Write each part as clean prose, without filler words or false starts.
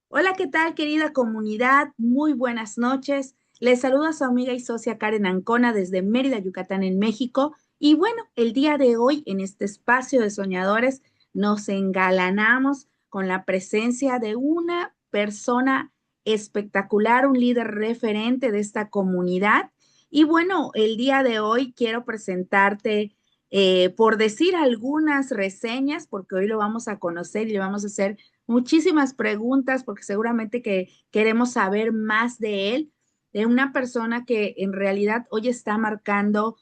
Hola, ¿qué tal, querida comunidad? Muy buenas noches. Les saluda su amiga y socia Karen Ancona desde Mérida, Yucatán, en México. Y bueno, el día de hoy, en este espacio de soñadores, nos engalanamos con la presencia de una persona espectacular, un líder referente de esta comunidad. Y bueno, el día de hoy quiero presentarte, por decir algunas reseñas, porque hoy lo vamos a conocer y le vamos a hacer muchísimas preguntas porque seguramente que queremos saber más de él, de una persona que en realidad hoy está marcando,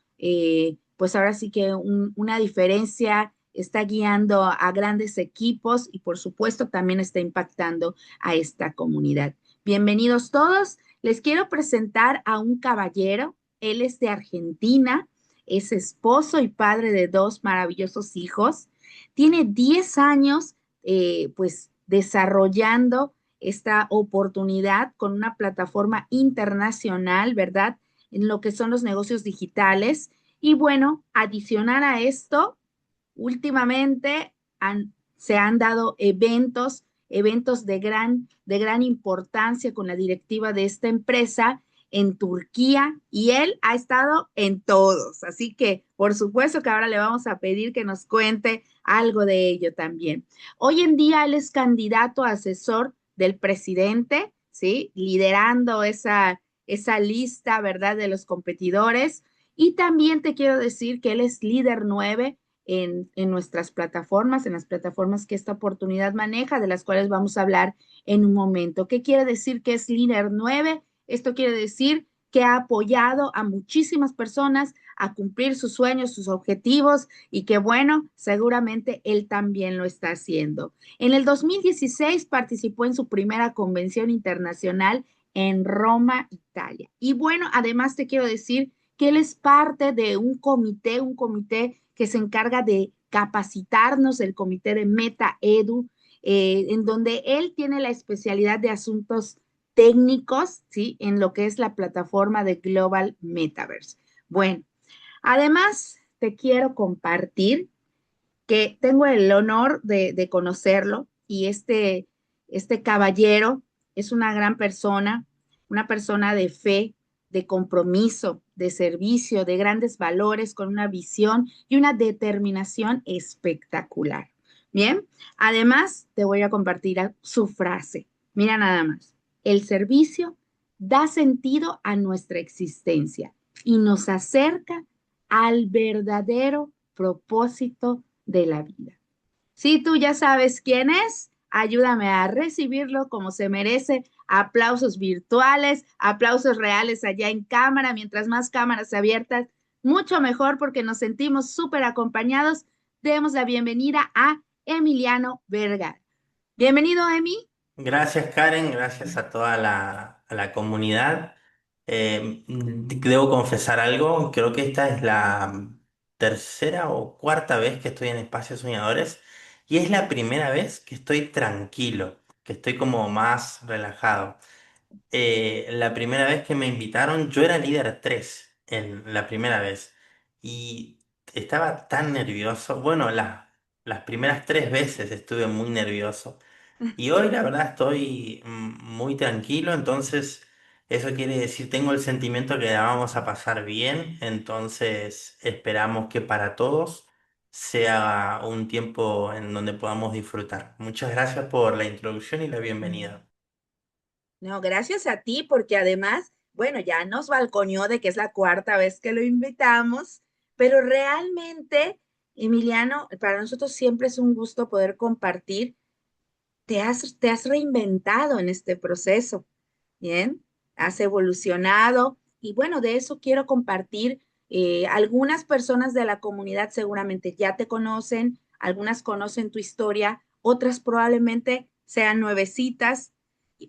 pues ahora sí que una diferencia, está guiando a grandes equipos y por supuesto también está impactando a esta comunidad. Bienvenidos todos. Les quiero presentar a un caballero. Él es de Argentina, es esposo y padre de dos maravillosos hijos. Tiene 10 años, pues desarrollando esta oportunidad con una plataforma internacional, ¿verdad? En lo que son los negocios digitales. Y bueno, adicional a esto, últimamente se han dado eventos de gran importancia con la directiva de esta empresa en Turquía y él ha estado en todos. Así que, por supuesto que ahora le vamos a pedir que nos cuente algo de ello también. Hoy en día él es candidato a asesor del presidente, ¿sí? Liderando esa lista, ¿verdad? De los competidores. Y también te quiero decir que él es líder 9 en nuestras plataformas, en las plataformas que esta oportunidad maneja, de las cuales vamos a hablar en un momento. ¿Qué quiere decir que es líder 9? Esto quiere decir que ha apoyado a muchísimas personas a cumplir sus sueños, sus objetivos y que bueno, seguramente él también lo está haciendo. En el 2016 participó en su primera convención internacional en Roma, Italia. Y bueno, además te quiero decir que él es parte de un comité que se encarga de capacitarnos, el comité de Meta Edu, en donde él tiene la especialidad de asuntos técnicos, ¿sí? En lo que es la plataforma de Global Metaverse. Bueno, además te quiero compartir que tengo el honor de conocerlo y este caballero es una gran persona, una persona de fe, de compromiso, de servicio, de grandes valores, con una visión y una determinación espectacular. Bien, además te voy a compartir su frase. Mira nada más. El servicio da sentido a nuestra existencia y nos acerca al verdadero propósito de la vida. Si tú ya sabes quién es, ayúdame a recibirlo como se merece. Aplausos virtuales, aplausos reales allá en cámara, mientras más cámaras abiertas, mucho mejor porque nos sentimos súper acompañados. Demos la bienvenida a Emiliano Vergara. Bienvenido, Emi. Gracias Karen, gracias a toda a la comunidad. Debo confesar algo, creo que esta es la tercera o cuarta vez que estoy en Espacios Soñadores y es la primera vez que estoy tranquilo, que estoy como más relajado. La primera vez que me invitaron, yo era líder 3 en la primera vez y estaba tan nervioso. Bueno, las primeras 3 veces estuve muy nervioso. Y hoy la verdad estoy muy tranquilo, entonces eso quiere decir, tengo el sentimiento que la vamos a pasar bien, entonces esperamos que para todos sea un tiempo en donde podamos disfrutar. Muchas gracias por la introducción y la bienvenida. No, gracias a ti, porque además, bueno, ya nos balconeó de que es la cuarta vez que lo invitamos, pero realmente, Emiliano, para nosotros siempre es un gusto poder compartir. Te has reinventado en este proceso, ¿bien? Has evolucionado y bueno, de eso quiero compartir. Algunas personas de la comunidad seguramente ya te conocen, algunas conocen tu historia, otras probablemente sean nuevecitas,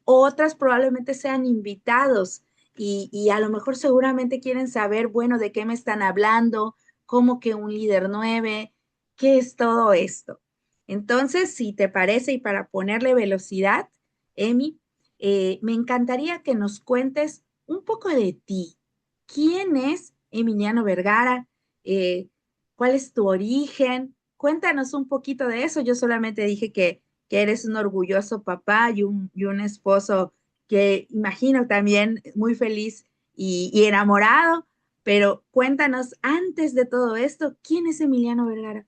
otras probablemente sean invitados y a lo mejor seguramente quieren saber, bueno, de qué me están hablando, cómo que un líder nueve, qué es todo esto. Entonces, si te parece y para ponerle velocidad, Emi, me encantaría que nos cuentes un poco de ti. ¿Quién es Emiliano Vergara? Eh, ¿Cuál es tu origen? Cuéntanos un poquito de eso. Yo solamente dije que que eres un orgulloso papá y un esposo que imagino también muy feliz y enamorado, pero cuéntanos antes de todo esto, ¿quién es Emiliano Vergara?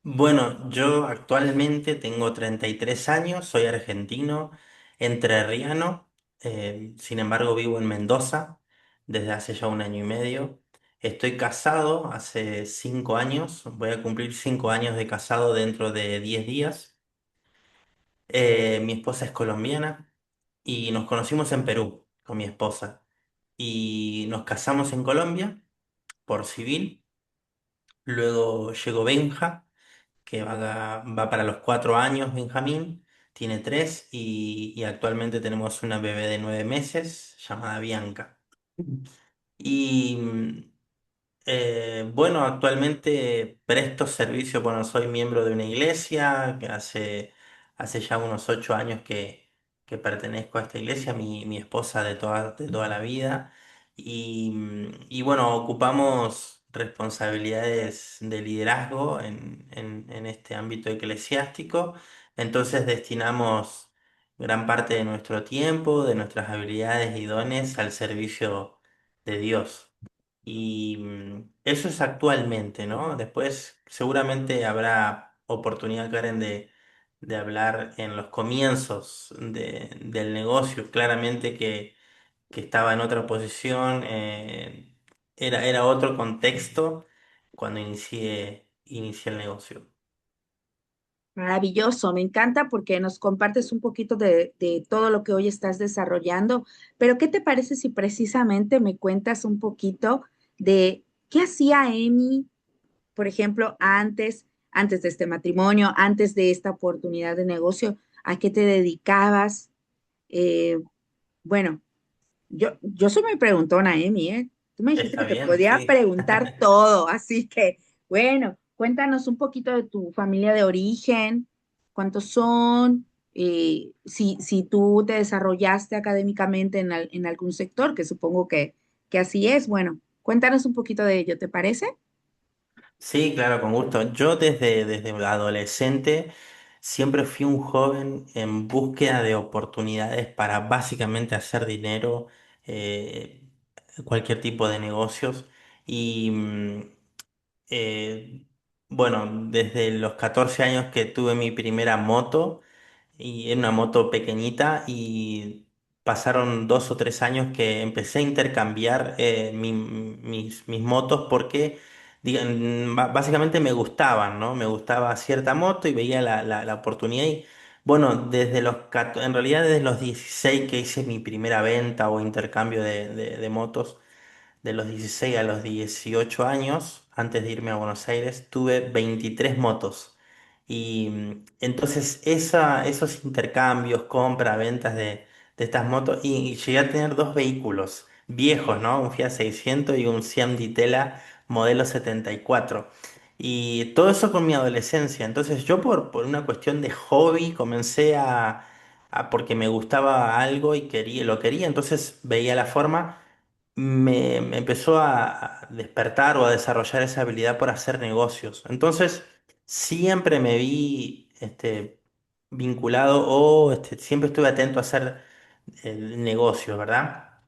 Bueno, yo actualmente tengo 33 años, soy argentino, entrerriano, sin embargo vivo en Mendoza desde hace ya un año y medio. Estoy casado hace 5 años, voy a cumplir 5 años de casado dentro de 10 días. Mi esposa es colombiana y nos conocimos en Perú con mi esposa y nos casamos en Colombia por civil. Luego llegó Benja, que va para los 4 años, Benjamín, tiene tres y actualmente tenemos una bebé de 9 meses llamada Bianca. Y bueno, actualmente presto servicio, bueno, soy miembro de una iglesia que hace ya unos 8 años que pertenezco a esta iglesia, mi esposa de toda la vida. Y bueno, ocupamos responsabilidades de liderazgo en este ámbito eclesiástico, entonces destinamos gran parte de nuestro tiempo, de nuestras habilidades y dones al servicio de Dios. Y eso es actualmente, ¿no? Después seguramente habrá oportunidad, Karen, de hablar en los comienzos del negocio. Claramente que estaba en otra posición, era otro contexto cuando inicié el negocio. Maravilloso, me encanta porque nos compartes un poquito de todo lo que hoy estás desarrollando, pero ¿qué te parece si precisamente me cuentas un poquito de qué hacía Emi, por ejemplo, antes de este matrimonio, antes de esta oportunidad de negocio? ¿A qué te dedicabas? Eh, bueno, yo soy muy preguntona, Emi, ¿eh? Tú me dijiste Está que te bien, podía sí. preguntar todo, así que, bueno, cuéntanos un poquito de tu familia de origen, cuántos son, si tú te desarrollaste académicamente en algún sector, que supongo que así es. Bueno, cuéntanos un poquito de ello, ¿te parece? Sí, claro, con gusto. Yo desde adolescente siempre fui un joven en búsqueda de oportunidades para básicamente hacer dinero, eh, cualquier tipo de negocios. Y eh, bueno, desde los 14 años que tuve mi primera moto, y era una moto pequeñita y pasaron 2 o 3 años que empecé a intercambiar mis motos porque básicamente me gustaban, ¿no? Me gustaba cierta moto y veía la oportunidad y bueno, en realidad desde los 16 que hice mi primera venta o intercambio de motos, de los 16 a los 18 años, antes de irme a Buenos Aires, tuve 23 motos. Y entonces esos intercambios, compra, ventas de estas motos, y llegué a tener dos vehículos viejos, ¿no? Un Fiat 600 y un Siam Di Tella modelo 74. Y todo eso con mi adolescencia. Entonces yo por una cuestión de hobby comencé porque me gustaba algo y lo quería, entonces veía la forma me empezó a despertar o a desarrollar esa habilidad por hacer negocios. Entonces, siempre me vi vinculado o siempre estuve atento a hacer negocios, ¿verdad?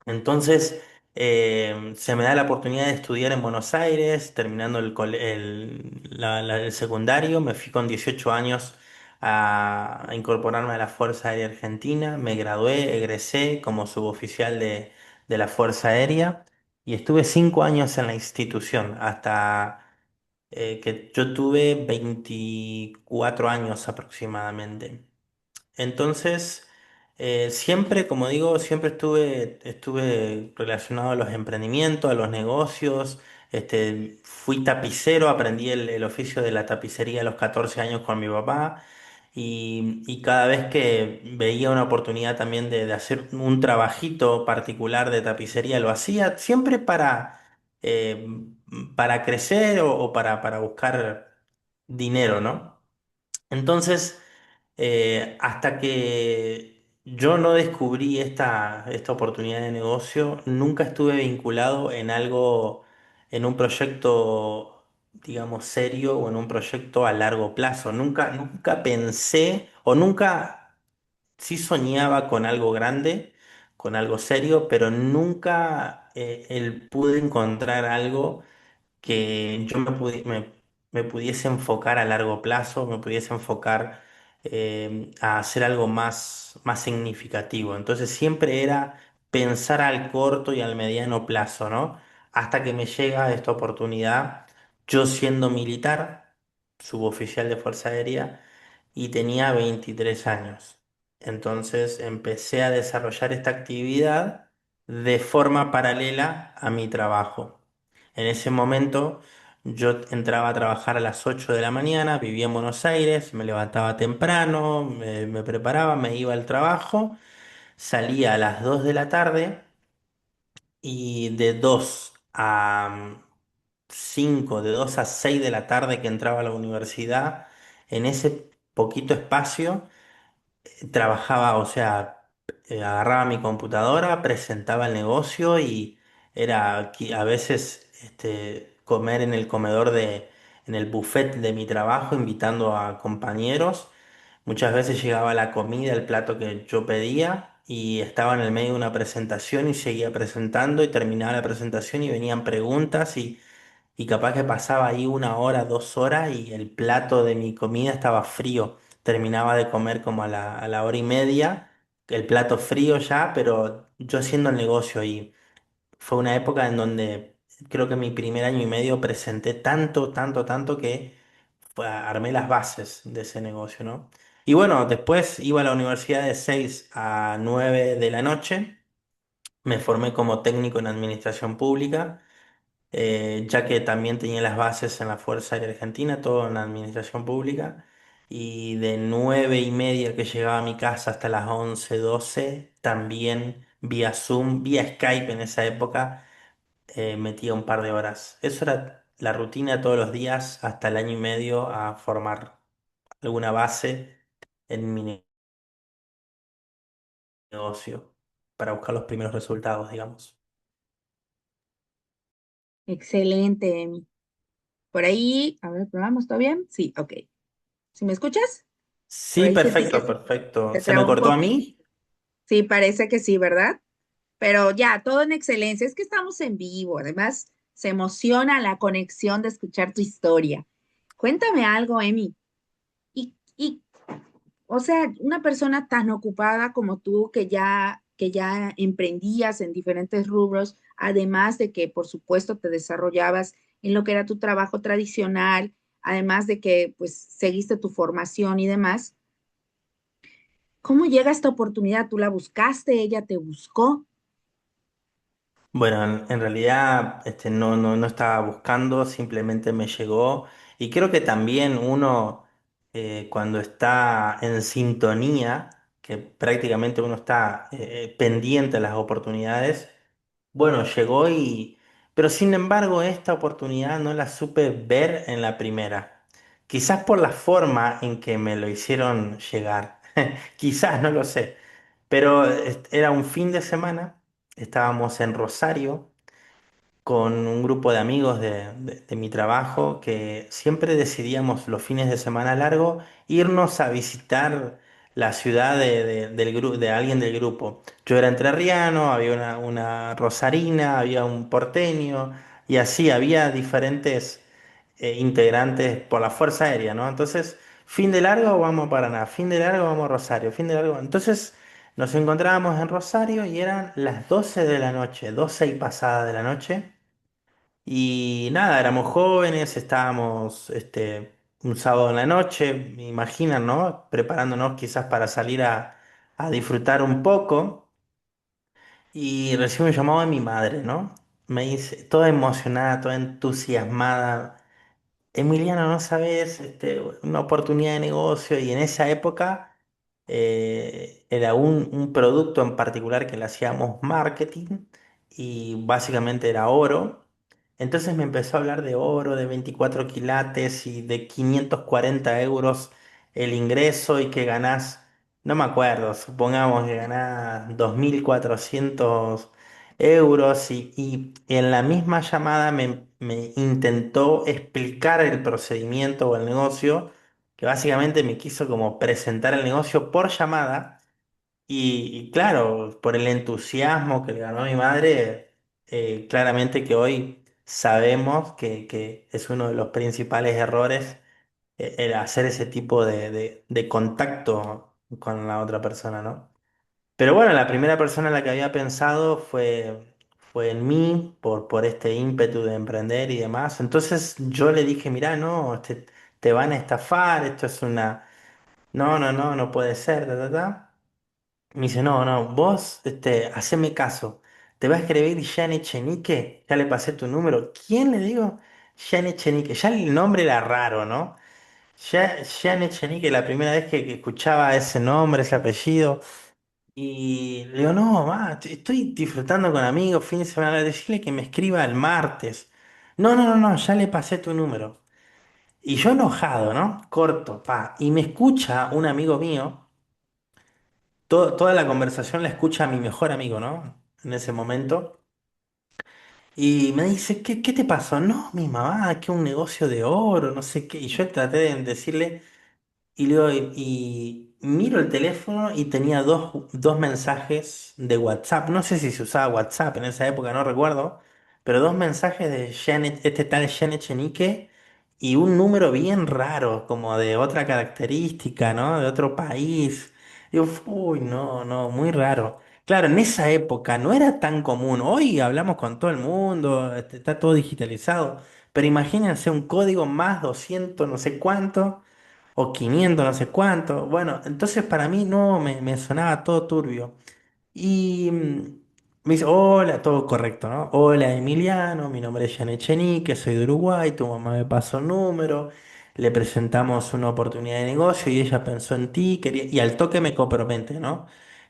Entonces, se me da la oportunidad de estudiar en Buenos Aires, terminando el secundario, me fui con 18 años a incorporarme a la Fuerza Aérea Argentina, me gradué, egresé como suboficial de la Fuerza Aérea y estuve 5 años en la institución hasta que yo tuve 24 años aproximadamente. Entonces, siempre, como digo, siempre estuve relacionado a los emprendimientos, a los negocios. Fui tapicero, aprendí el oficio de la tapicería a los 14 años con mi papá. Y cada vez que veía una oportunidad también de hacer un trabajito particular de tapicería, lo hacía siempre eh, para crecer o para buscar dinero, ¿no? Entonces, hasta que yo no descubrí esta oportunidad de negocio, nunca estuve vinculado en algo, en un proyecto digamos, serio o en un proyecto a largo plazo. Nunca pensé o nunca, sí soñaba con algo grande, con algo serio, pero nunca pude encontrar algo que yo me pudiese enfocar a largo plazo, me pudiese enfocar a hacer algo más significativo. Entonces siempre era pensar al corto y al mediano plazo, ¿no? Hasta que me llega esta oportunidad, yo siendo militar, suboficial de Fuerza Aérea, y tenía 23 años. Entonces empecé a desarrollar esta actividad de forma paralela a mi trabajo. En ese momento yo entraba a trabajar a las 8 de la mañana, vivía en Buenos Aires, me levantaba temprano, me preparaba, me iba al trabajo, salía a las 2 de la tarde y de 2 a 5, de 2 a 6 de la tarde que entraba a la universidad, en ese poquito espacio trabajaba, o sea, agarraba mi computadora, presentaba el negocio y era a veces comer en el comedor en el buffet de mi trabajo, invitando a compañeros. Muchas veces llegaba la comida, el plato que yo pedía y estaba en el medio de una presentación y seguía presentando y terminaba la presentación y venían preguntas y capaz que pasaba ahí 1 hora, 2 horas y el plato de mi comida estaba frío. Terminaba de comer como a la hora y media, el plato frío ya, pero yo haciendo el negocio y fue una época en donde creo que mi primer año y medio presenté tanto que armé las bases de ese negocio, ¿no? Y bueno, después iba a la universidad de 6 a 9 de la noche, me formé como técnico en administración pública ya que también tenía las bases en la Fuerza Aérea Argentina, todo en la administración pública, y de 9:30 que llegaba a mi casa hasta las 11 12 también vía Zoom, vía Skype en esa época, metía un par de horas. Eso era la rutina todos los días hasta el año y medio a formar alguna base en mi negocio para buscar los primeros resultados, digamos. Excelente, Emi. Por ahí, a ver, ¿probamos? ¿Todo bien? Sí, ok. ¿Sí me escuchas? Por Sí, ahí sentí que perfecto, perfecto. se ¿Se me trabó un cortó a poco. mí? Sí, parece que sí, ¿verdad? Pero ya, todo en excelencia. Es que estamos en vivo. Además, se emociona la conexión de escuchar tu historia. Cuéntame algo, Emi. Y, o sea, una persona tan ocupada como tú que ya emprendías en diferentes rubros, además de que, por supuesto, te desarrollabas en lo que era tu trabajo tradicional, además de que, pues, seguiste tu formación y demás. ¿Cómo llega esta oportunidad? ¿Tú la buscaste? ¿Ella te buscó? Bueno, en realidad no estaba buscando, simplemente me llegó. Y creo que también uno, cuando está en sintonía, que prácticamente uno está pendiente a las oportunidades, bueno, llegó y... Pero sin embargo, esta oportunidad no la supe ver en la primera. Quizás por la forma en que me lo hicieron llegar. Quizás, no lo sé. Pero era un fin de semana, estábamos en Rosario con un grupo de amigos de mi trabajo que siempre decidíamos los fines de semana largo irnos a visitar la ciudad de alguien del grupo. Yo era entrerriano, había una rosarina, había un porteño y así había diferentes integrantes por la Fuerza Aérea, ¿no? Entonces, fin de largo vamos a Paraná, fin de largo vamos a Rosario, fin de largo. Entonces nos encontrábamos en Rosario y eran las 12 de la noche, 12 y pasada de la noche. Y nada, éramos jóvenes, estábamos un sábado en la noche, me imaginan, ¿no? Preparándonos quizás para salir a disfrutar un poco. Y recibo un llamado de mi madre, ¿no? Me dice, toda emocionada, toda entusiasmada. Emiliano, no sabes, una oportunidad de negocio y en esa época era un producto en particular que le hacíamos marketing y básicamente era oro. Entonces me empezó a hablar de oro, de 24 quilates y de 540 euros el ingreso y que ganás, no me acuerdo, supongamos que ganás 2.400 euros y en la misma llamada me intentó explicar el procedimiento o el negocio, que básicamente me quiso como presentar el negocio por llamada. Y claro, por el entusiasmo que le ganó a mi madre, claramente que hoy sabemos que es uno de los principales errores, el hacer ese tipo de contacto con la otra persona, ¿no? Pero bueno, la primera persona en la que había pensado fue en mí, por este ímpetu de emprender y demás. Entonces yo le dije, mirá, no, te van a estafar, esto es una... No, no, no, no puede ser, ta, ta, ta. Me dice, no, no, vos, haceme caso. Te va a escribir Jan Echenique, ya le pasé tu número. ¿Quién le digo? Jan Echenique. Ya el nombre era raro, ¿no? Jan Echenique, la primera vez que escuchaba ese nombre, ese apellido. Y le digo, no, ma, estoy disfrutando con amigos, fin de semana. Decirle que me escriba el martes. No, no, no, no, ya le pasé tu número. Y yo enojado, ¿no? Corto, pa. Y me escucha un amigo mío. Toda la conversación la escucha mi mejor amigo, ¿no? En ese momento. Y me dice, ¿qué te pasó? No, mi mamá, que un negocio de oro, no sé qué. Y yo traté de decirle, y le digo, y miro el teléfono y tenía dos mensajes de WhatsApp. No sé si se usaba WhatsApp en esa época, no recuerdo. Pero dos mensajes de este tal Janet Chenique y un número bien raro, como de otra característica, ¿no? De otro país. Digo, uy, no, no, muy raro. Claro, en esa época no era tan común. Hoy hablamos con todo el mundo, está todo digitalizado. Pero imagínense un código más 200 no sé cuánto o 500 no sé cuánto. Bueno, entonces para mí no, me sonaba todo turbio. Y me dice, hola, todo correcto, ¿no? Hola Emiliano, mi nombre es Janet Chenique, soy de Uruguay, tu mamá me pasó el número, le presentamos una oportunidad de negocio y ella pensó en ti, y al toque me compromete, ¿no?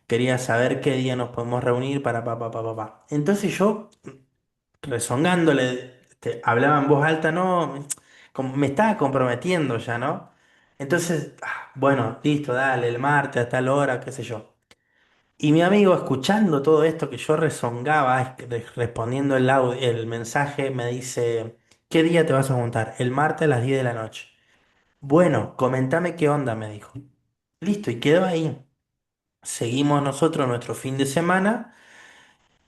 Quería saber qué día nos podemos reunir para pa. Entonces yo, rezongándole, hablaba en voz alta, no, como me estaba comprometiendo ya, ¿no? Entonces, bueno, listo, dale, el martes a tal hora, qué sé yo. Y mi amigo, escuchando todo esto que yo rezongaba, respondiendo el mensaje, me dice, ¿qué día te vas a juntar? El martes a las 10 de la noche. Bueno, comentame qué onda, me dijo. Listo, y quedó ahí. Seguimos nosotros nuestro fin de semana.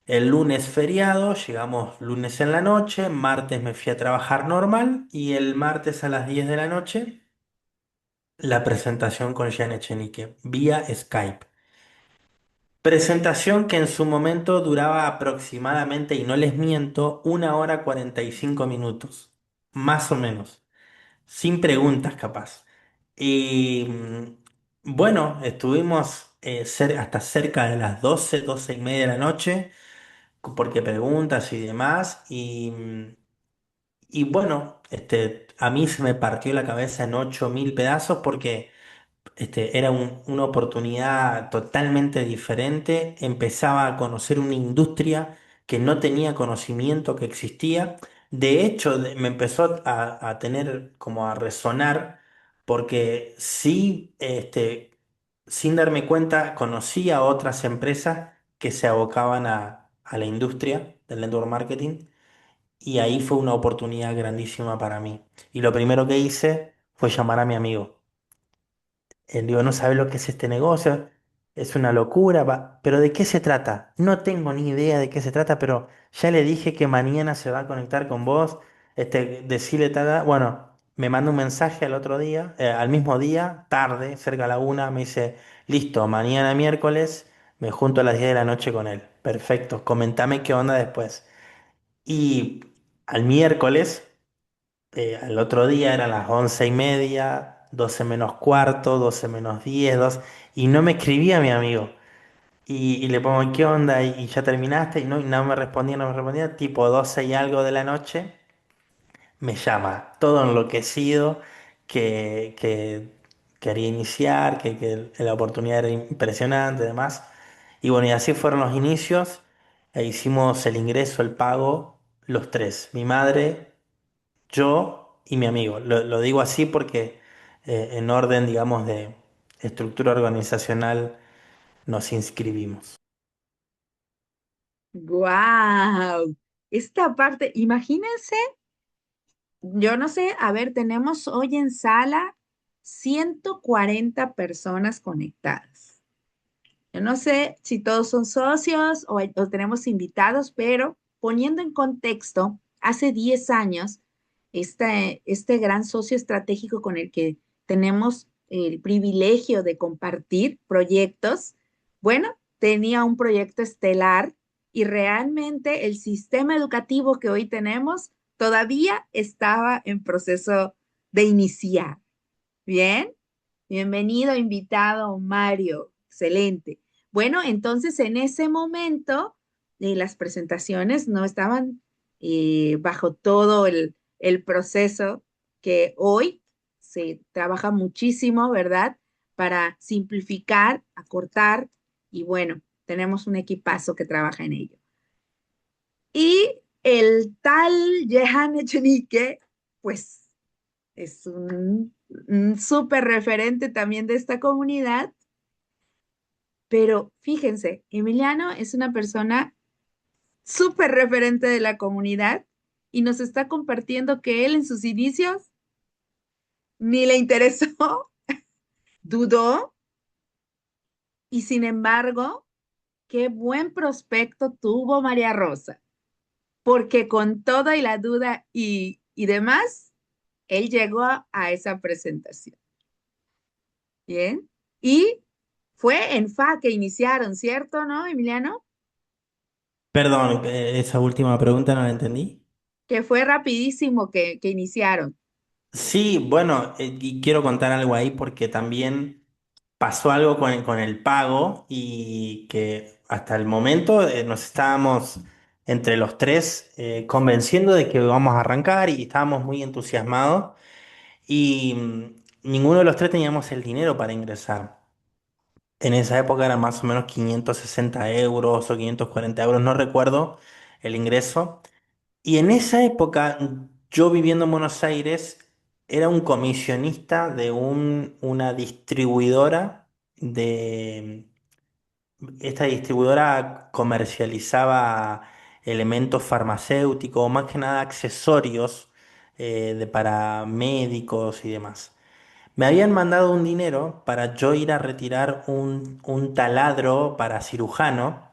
El lunes feriado, llegamos lunes en la noche, martes me fui a trabajar normal y el martes a las 10 de la noche la presentación con Jan Echenique vía Skype. Presentación que en su momento duraba aproximadamente, y no les miento, 1 hora 45 minutos, más o menos, sin preguntas capaz. Y bueno, estuvimos hasta cerca de las 12 y media de la noche, porque preguntas y demás, y bueno, a mí se me partió la cabeza en 8000 pedazos porque era una oportunidad totalmente diferente. Empezaba a conocer una industria que no tenía conocimiento que existía. De hecho, me empezó a tener como a resonar porque sí, sin darme cuenta, conocía otras empresas que se abocaban a la industria del network marketing y ahí fue una oportunidad grandísima para mí. Y lo primero que hice fue llamar a mi amigo. Él digo, no sabe lo que es este negocio, es una locura, pero ¿de qué se trata? No tengo ni idea de qué se trata, pero ya le dije que mañana se va a conectar con vos, decirle tal, bueno, me manda un mensaje al otro día, al mismo día, tarde, cerca de la 1, me dice, listo, mañana miércoles me junto a las 10 de la noche con él. Perfecto, comentame qué onda después. Y al miércoles al otro día eran las 11:30, 12 menos cuarto, 12 menos 10, y no me escribía mi amigo. Y le pongo, ¿qué onda? Y ya terminaste, y no me respondía, no me respondía. Tipo 12 y algo de la noche, me llama, todo enloquecido, que quería iniciar, que la oportunidad era impresionante, además. Y bueno, y así fueron los inicios, e hicimos el ingreso, el pago, los tres, mi madre, yo y mi amigo. Lo digo así porque en orden, digamos, de estructura organizacional nos inscribimos. ¡Guau! Esta parte, imagínense. Yo no sé, a ver, tenemos hoy en sala 140 personas conectadas. Yo no sé si todos son socios o tenemos invitados, pero poniendo en contexto, hace 10 años, este gran socio estratégico con el que tenemos el privilegio de compartir proyectos, bueno, tenía un proyecto estelar y realmente el sistema educativo que hoy tenemos todavía estaba en proceso de iniciar. Bien, bienvenido, invitado Mario. Excelente. Bueno, entonces en ese momento las presentaciones no estaban bajo todo el proceso que hoy se trabaja muchísimo, ¿verdad? Para simplificar, acortar y bueno, tenemos un equipazo que trabaja en ello. Y el tal Jehan Echenique, pues es un súper referente también de esta comunidad, pero fíjense, Emiliano es una persona súper referente de la comunidad y nos está compartiendo que él en sus inicios ni le interesó, dudó y sin embargo, qué buen prospecto tuvo María Rosa, porque con toda y la duda y demás, él llegó a esa presentación. Bien. Y fue en FA que iniciaron, ¿cierto, no, Emiliano? Perdón, esa última pregunta no la entendí. Que fue rapidísimo que iniciaron. Sí, bueno, y quiero contar algo ahí porque también pasó algo con el pago y que hasta el momento nos estábamos entre los tres convenciendo de que vamos a arrancar y estábamos muy entusiasmados y ninguno de los tres teníamos el dinero para ingresar. En esa época eran más o menos 560 euros o 540 euros, no recuerdo el ingreso. Y en esa época, yo viviendo en Buenos Aires, era un comisionista de una distribuidora de... Esta distribuidora comercializaba elementos farmacéuticos, más que nada accesorios para médicos y demás. Me habían mandado un dinero para yo ir a retirar un taladro para cirujano,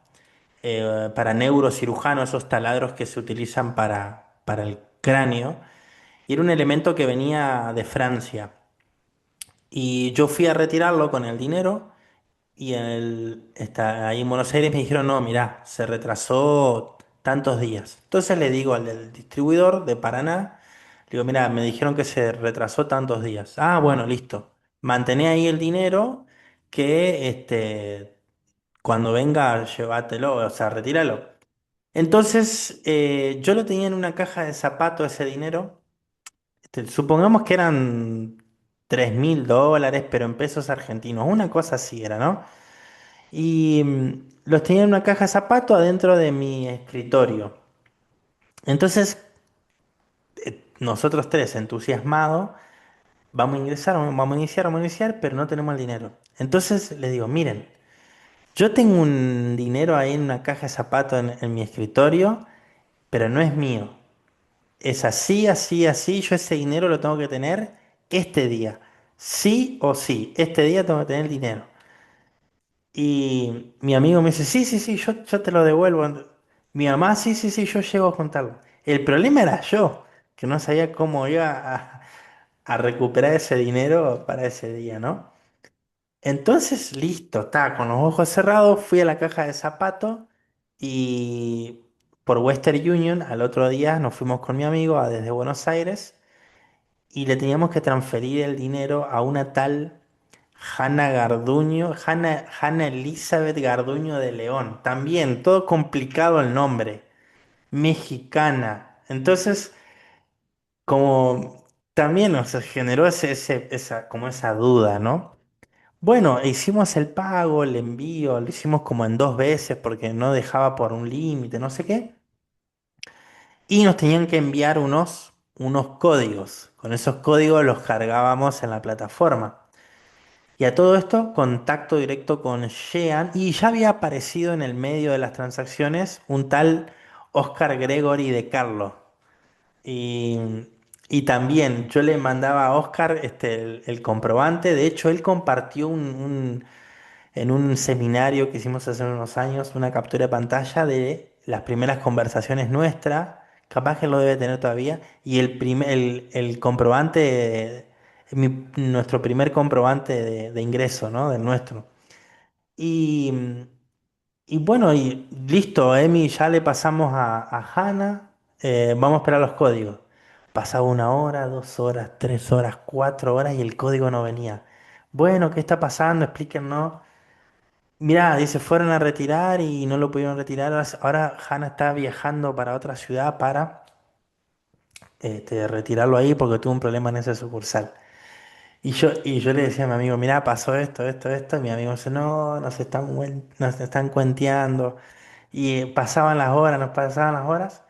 para neurocirujano, esos taladros que se utilizan para el cráneo. Y era un elemento que venía de Francia. Y yo fui a retirarlo con el dinero y ahí en Buenos Aires me dijeron, no, mirá, se retrasó tantos días. Entonces le digo al del distribuidor de Paraná, le digo, mirá, me dijeron que se retrasó tantos días. Ah, bueno, listo. Mantené ahí el dinero que cuando venga, llévatelo, o sea, retíralo. Entonces, yo lo tenía en una caja de zapatos ese dinero. Supongamos que eran 3.000 dólares, pero en pesos argentinos, una cosa así era, ¿no? Y los tenía en una caja de zapatos adentro de mi escritorio. Entonces, nosotros tres, entusiasmados, vamos a iniciar, pero no tenemos el dinero. Entonces les digo, miren, yo tengo un dinero ahí en una caja de zapatos en mi escritorio, pero no es mío. Es así, así, así. Yo ese dinero lo tengo que tener este día. Sí o sí. Este día tengo que tener el dinero. Y mi amigo me dice, sí, sí, sí, yo te lo devuelvo. Mi mamá, sí, sí, sí, yo llego a juntarlo. El problema era yo, que no sabía cómo iba a recuperar ese dinero para ese día, ¿no? Entonces, listo, estaba con los ojos cerrados, fui a la caja de zapatos y por Western Union al otro día nos fuimos con mi amigo desde Buenos Aires y le teníamos que transferir el dinero a una tal Hanna Garduño, Hanna Elizabeth Garduño de León. También, todo complicado el nombre, mexicana. Entonces, como también nos generó como esa duda, ¿no? Bueno, hicimos el pago, el envío, lo hicimos como en 2 veces porque no dejaba por un límite, no sé qué. Y nos tenían que enviar unos códigos. Con esos códigos los cargábamos en la plataforma. Y a todo esto, contacto directo con Shean. Y ya había aparecido en el medio de las transacciones un tal Oscar Gregory de Carlo. Y Y también yo le mandaba a Oscar el comprobante. De hecho, él compartió en un seminario que hicimos hace unos años una captura de pantalla de las primeras conversaciones nuestras. Capaz que lo debe tener todavía. Y el comprobante, nuestro primer comprobante de ingreso, ¿no? Del nuestro. Y, y bueno, y listo, Emi, ya le pasamos a Hannah. Vamos a esperar los códigos. Pasaba 1 hora, 2 horas, 3 horas, 4 horas y el código no venía. Bueno, ¿qué está pasando? Explíquenos. Mirá, dice, fueron a retirar y no lo pudieron retirar. Ahora Hannah está viajando para otra ciudad para retirarlo ahí porque tuvo un problema en esa sucursal. Y yo le decía a mi amigo, mirá, pasó esto, esto, esto. Y mi amigo dice, no, nos están cuenteando. Y pasaban las horas, nos pasaban las horas.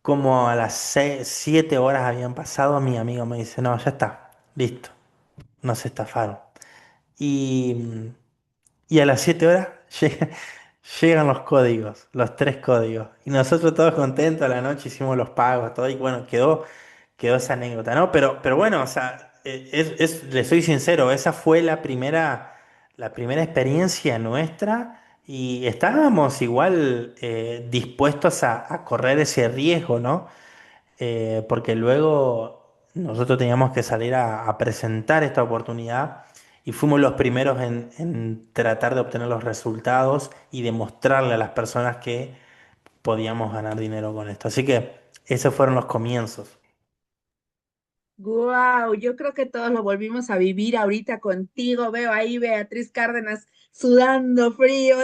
Como a las 7 horas habían pasado, mi amigo me dice, no, ya está, listo, nos estafaron. Y, y a las 7 horas llegan los códigos, los 3 códigos. Y nosotros todos contentos, a la noche hicimos los pagos, todo, y bueno, quedó esa anécdota, ¿no? Pero bueno, o sea, le soy sincero, esa fue la primera experiencia nuestra y estábamos igual dispuestos a correr ese riesgo, ¿no? Porque luego nosotros teníamos que salir a presentar esta oportunidad y fuimos los primeros en tratar de obtener los resultados y demostrarle a las personas que podíamos ganar dinero con esto. Así que esos fueron los comienzos. Wow, yo creo que todos lo volvimos a vivir ahorita contigo. Veo ahí Beatriz Cárdenas sudando frío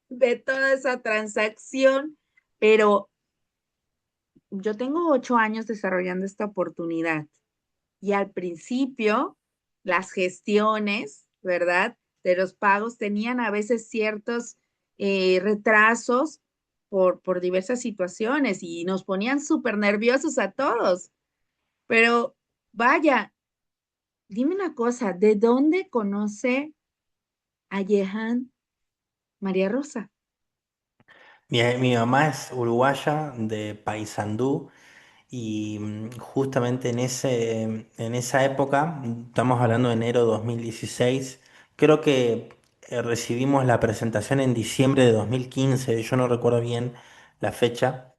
de toda esa transacción, pero yo tengo 8 años desarrollando esta oportunidad y al principio las gestiones, ¿verdad? De los pagos tenían a veces ciertos retrasos por diversas situaciones y nos ponían súper nerviosos a todos. Pero vaya, dime una cosa, ¿de dónde conoce a Jehan María Rosa? Mi mamá es uruguaya de Paysandú y justamente en esa época, estamos hablando de enero de 2016, creo que recibimos la presentación en diciembre de 2015, yo no recuerdo bien la fecha,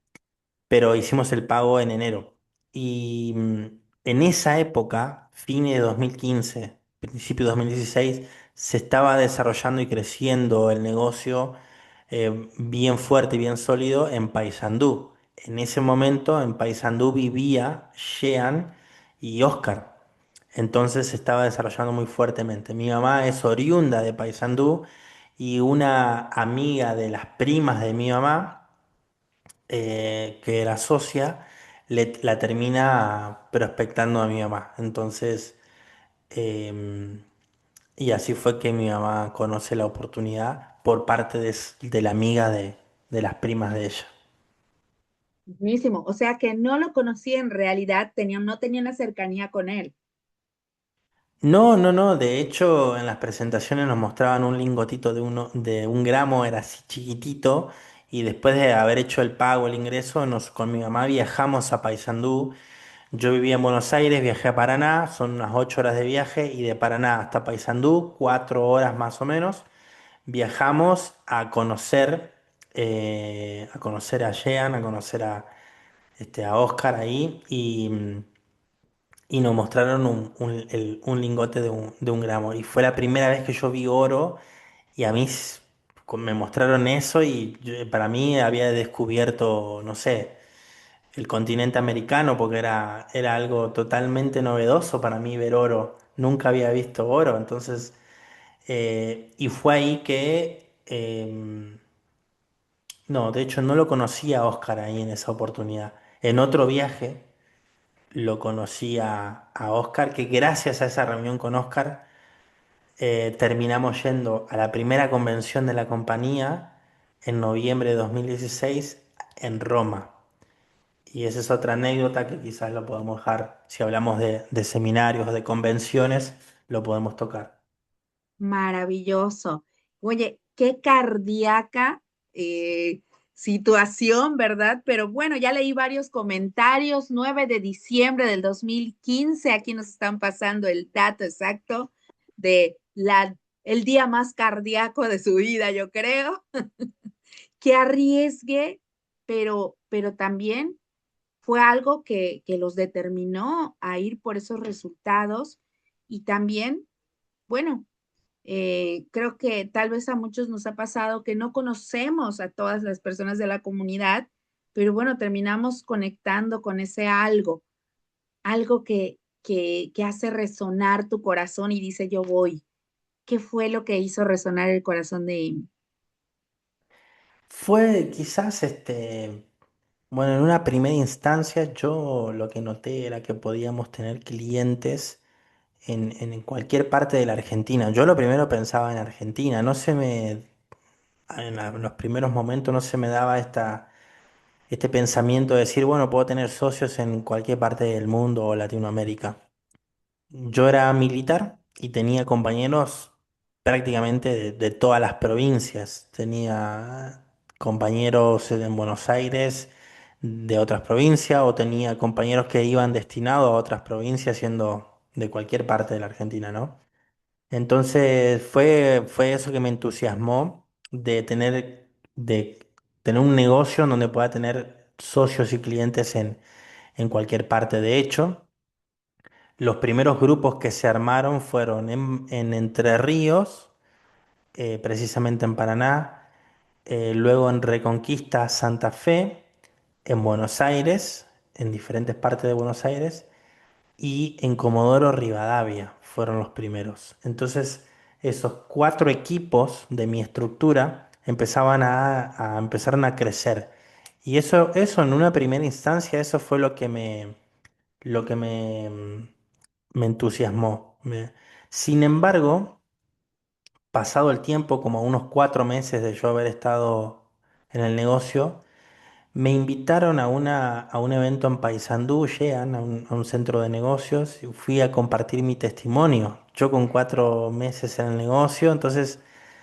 pero hicimos el pago en enero. Y en esa época, fines de 2015, principio de 2016, se estaba desarrollando y creciendo el negocio bien fuerte y bien sólido en Paysandú. En ese momento en Paysandú vivía Jean y Oscar. Entonces se estaba desarrollando muy fuertemente. Mi mamá es oriunda de Paysandú y una amiga de las primas de mi mamá que era socia, la termina prospectando a mi mamá. Entonces, em, y así fue que mi mamá conoce la oportunidad por parte de la amiga de las primas de ella. Buenísimo. O sea que no lo conocía en realidad, no tenía una cercanía con él. No, no, no. De hecho, en las presentaciones nos mostraban un lingotito de 1 gramo, era así chiquitito. Y después de haber hecho el pago, el ingreso, con mi mamá viajamos a Paysandú. Yo vivía en Buenos Aires, viajé a Paraná, son unas 8 horas de viaje y de Paraná hasta Paysandú, 4 horas más o menos. Viajamos a conocer a Jean, a conocer a Oscar ahí y nos mostraron un lingote de 1 gramo. Y fue la primera vez que yo vi oro y a mí me mostraron eso y para mí había descubierto, no sé, el continente americano, porque era algo totalmente novedoso para mí ver oro. Nunca había visto oro, entonces, y fue ahí que, no, de hecho no lo conocía a Oscar ahí en esa oportunidad. En otro viaje lo conocí a Oscar, que gracias a esa reunión con Oscar terminamos yendo a la primera convención de la compañía en noviembre de 2016 en Roma. Y esa es otra anécdota que quizás lo podemos dejar, si hablamos de seminarios, de convenciones, lo podemos tocar. Maravilloso. Oye, qué cardíaca eh, situación, ¿verdad? Pero bueno, ya leí varios comentarios. 9 de diciembre del 2015, aquí nos están pasando el dato exacto de el día más cardíaco de su vida, yo creo. Que arriesgue, pero también fue algo que los determinó a ir por esos resultados y también, bueno, creo que tal vez a muchos nos ha pasado que no conocemos a todas las personas de la comunidad, pero bueno, terminamos conectando con ese algo, algo que hace resonar tu corazón y dice yo voy. ¿Qué fue lo que hizo resonar el corazón de Amy? Fue quizás, bueno, en una primera instancia yo lo que noté era que podíamos tener clientes en cualquier parte de la Argentina. Yo lo primero pensaba en Argentina, no se me, en los primeros momentos no se me daba este pensamiento de decir, bueno, puedo tener socios en cualquier parte del mundo o Latinoamérica. Yo era militar y tenía compañeros prácticamente de todas las provincias. Tenía compañeros en Buenos Aires de otras provincias o tenía compañeros que iban destinados a otras provincias siendo de cualquier parte de la Argentina, ¿no? Entonces fue eso que me entusiasmó de tener un negocio en donde pueda tener socios y clientes en cualquier parte. De hecho, los primeros grupos que se armaron fueron en Entre Ríos, precisamente en Paraná, luego en Reconquista, Santa Fe, en Buenos Aires, en diferentes partes de Buenos Aires, y en Comodoro Rivadavia fueron los primeros. Entonces, esos cuatro equipos de mi estructura empezaron a crecer. Y eso en una primera instancia, eso fue lo que me entusiasmó. Sin embargo, pasado el tiempo, como unos 4 meses de yo haber estado en el negocio, me invitaron a un evento en Paysandú, llegan a un centro de negocios, y fui a compartir mi testimonio. Yo con 4 meses en el negocio, entonces,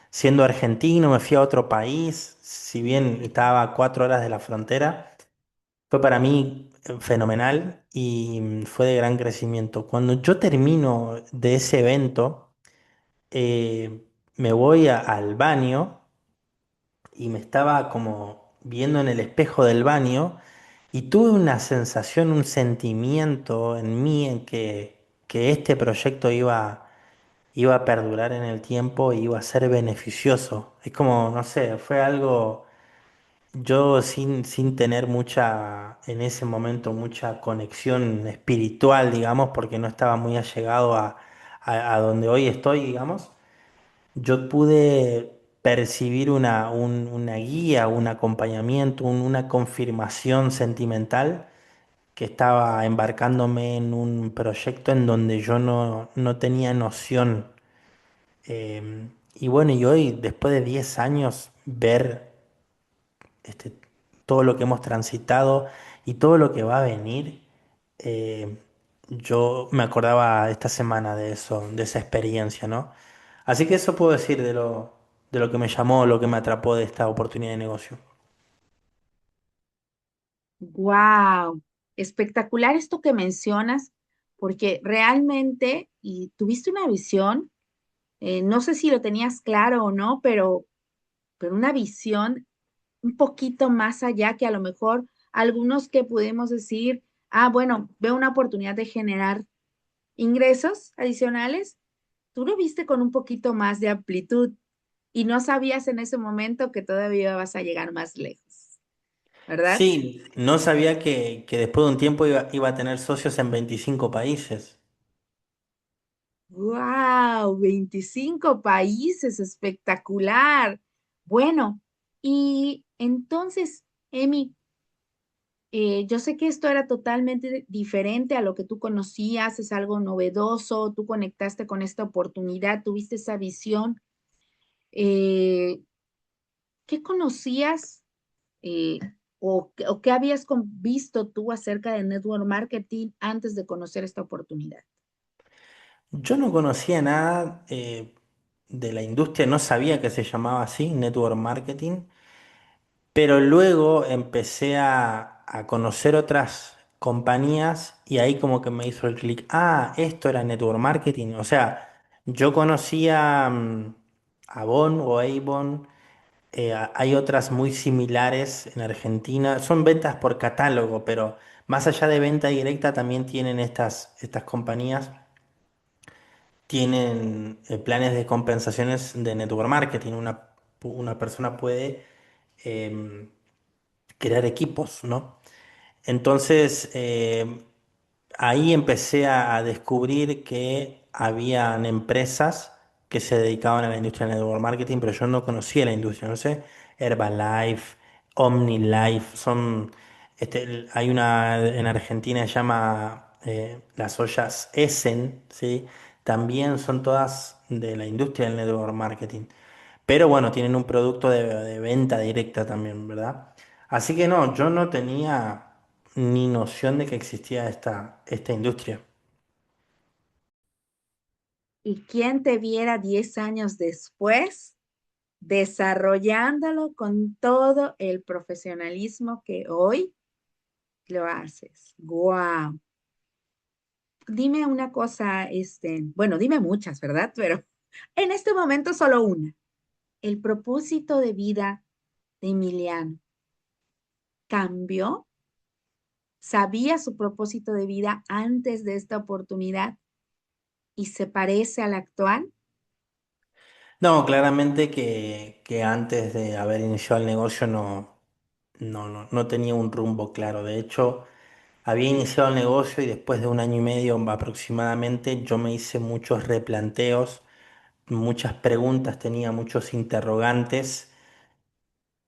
siendo argentino, me fui a otro país, si bien estaba a 4 horas de la frontera. Fue para mí fenomenal y fue de gran crecimiento. Cuando yo termino de ese evento, me voy al baño y me estaba como viendo en el espejo del baño y tuve una sensación, un sentimiento en mí en que este proyecto iba a perdurar en el tiempo y iba a ser beneficioso. Es como, no sé, fue algo. Yo sin tener mucha, en ese momento, mucha conexión espiritual, digamos, porque no estaba muy allegado a donde hoy estoy, digamos, yo pude percibir una guía, un acompañamiento, una confirmación sentimental que estaba embarcándome en un proyecto en donde yo no tenía noción. Y bueno, y hoy, después de 10 años, ver este, todo lo que hemos transitado y todo lo que va a venir. eh, yo me acordaba esta semana de eso, de esa experiencia, ¿no? Así que eso puedo decir de lo que me llamó, lo que me atrapó de esta oportunidad de negocio. Wow, espectacular esto que mencionas, porque realmente y tuviste una visión, no sé si lo tenías claro o no, pero una visión un poquito más allá que a lo mejor algunos que pudimos decir, ah, bueno, veo una oportunidad de generar ingresos adicionales, tú lo viste con un poquito más de amplitud y no sabías en ese momento que todavía vas a llegar más lejos, ¿verdad? Sí, no sabía que después de un tiempo iba a tener socios en 25 países. ¡Wow! 25 países, espectacular. Bueno, y entonces, Emi, yo sé que esto era totalmente diferente a lo que tú conocías, es algo novedoso, tú conectaste con esta oportunidad, tuviste esa visión. Eh, ¿Qué conocías eh, o qué habías visto tú acerca de network marketing antes de conocer esta oportunidad? Yo no conocía nada de la industria, no sabía que se llamaba así, network marketing. Pero luego empecé a conocer otras compañías y ahí como que me hizo el clic. Ah, esto era network marketing. O sea, yo conocía Avon o Avon. Hay otras muy similares en Argentina. Son ventas por catálogo, pero más allá de venta directa también tienen estas compañías. Tienen planes de compensaciones de network marketing. Una persona puede em, crear equipos, ¿no? Entonces, ahí empecé a descubrir que habían empresas que se dedicaban a la industria del network marketing, pero yo no conocía la industria, no sé, Herbalife, OmniLife, hay una en Argentina que se llama las ollas Essen, ¿sí? También son todas de la industria del network marketing. Pero bueno, tienen un producto de venta directa también, ¿verdad? Así que no, yo no tenía ni noción de que existía esta industria. ¿Y quién te viera 10 años después desarrollándolo con todo el profesionalismo que hoy lo haces? ¡Guau! Dime una cosa, bueno, dime muchas, ¿verdad? Pero en este momento solo una. El propósito de vida de Emiliano cambió. ¿Sabía su propósito de vida antes de esta oportunidad y se parece al actual? No, claramente que antes de haber iniciado el negocio no tenía un rumbo claro. De hecho, había iniciado el negocio y después de un año y medio aproximadamente yo me hice muchos replanteos, muchas preguntas, tenía muchos interrogantes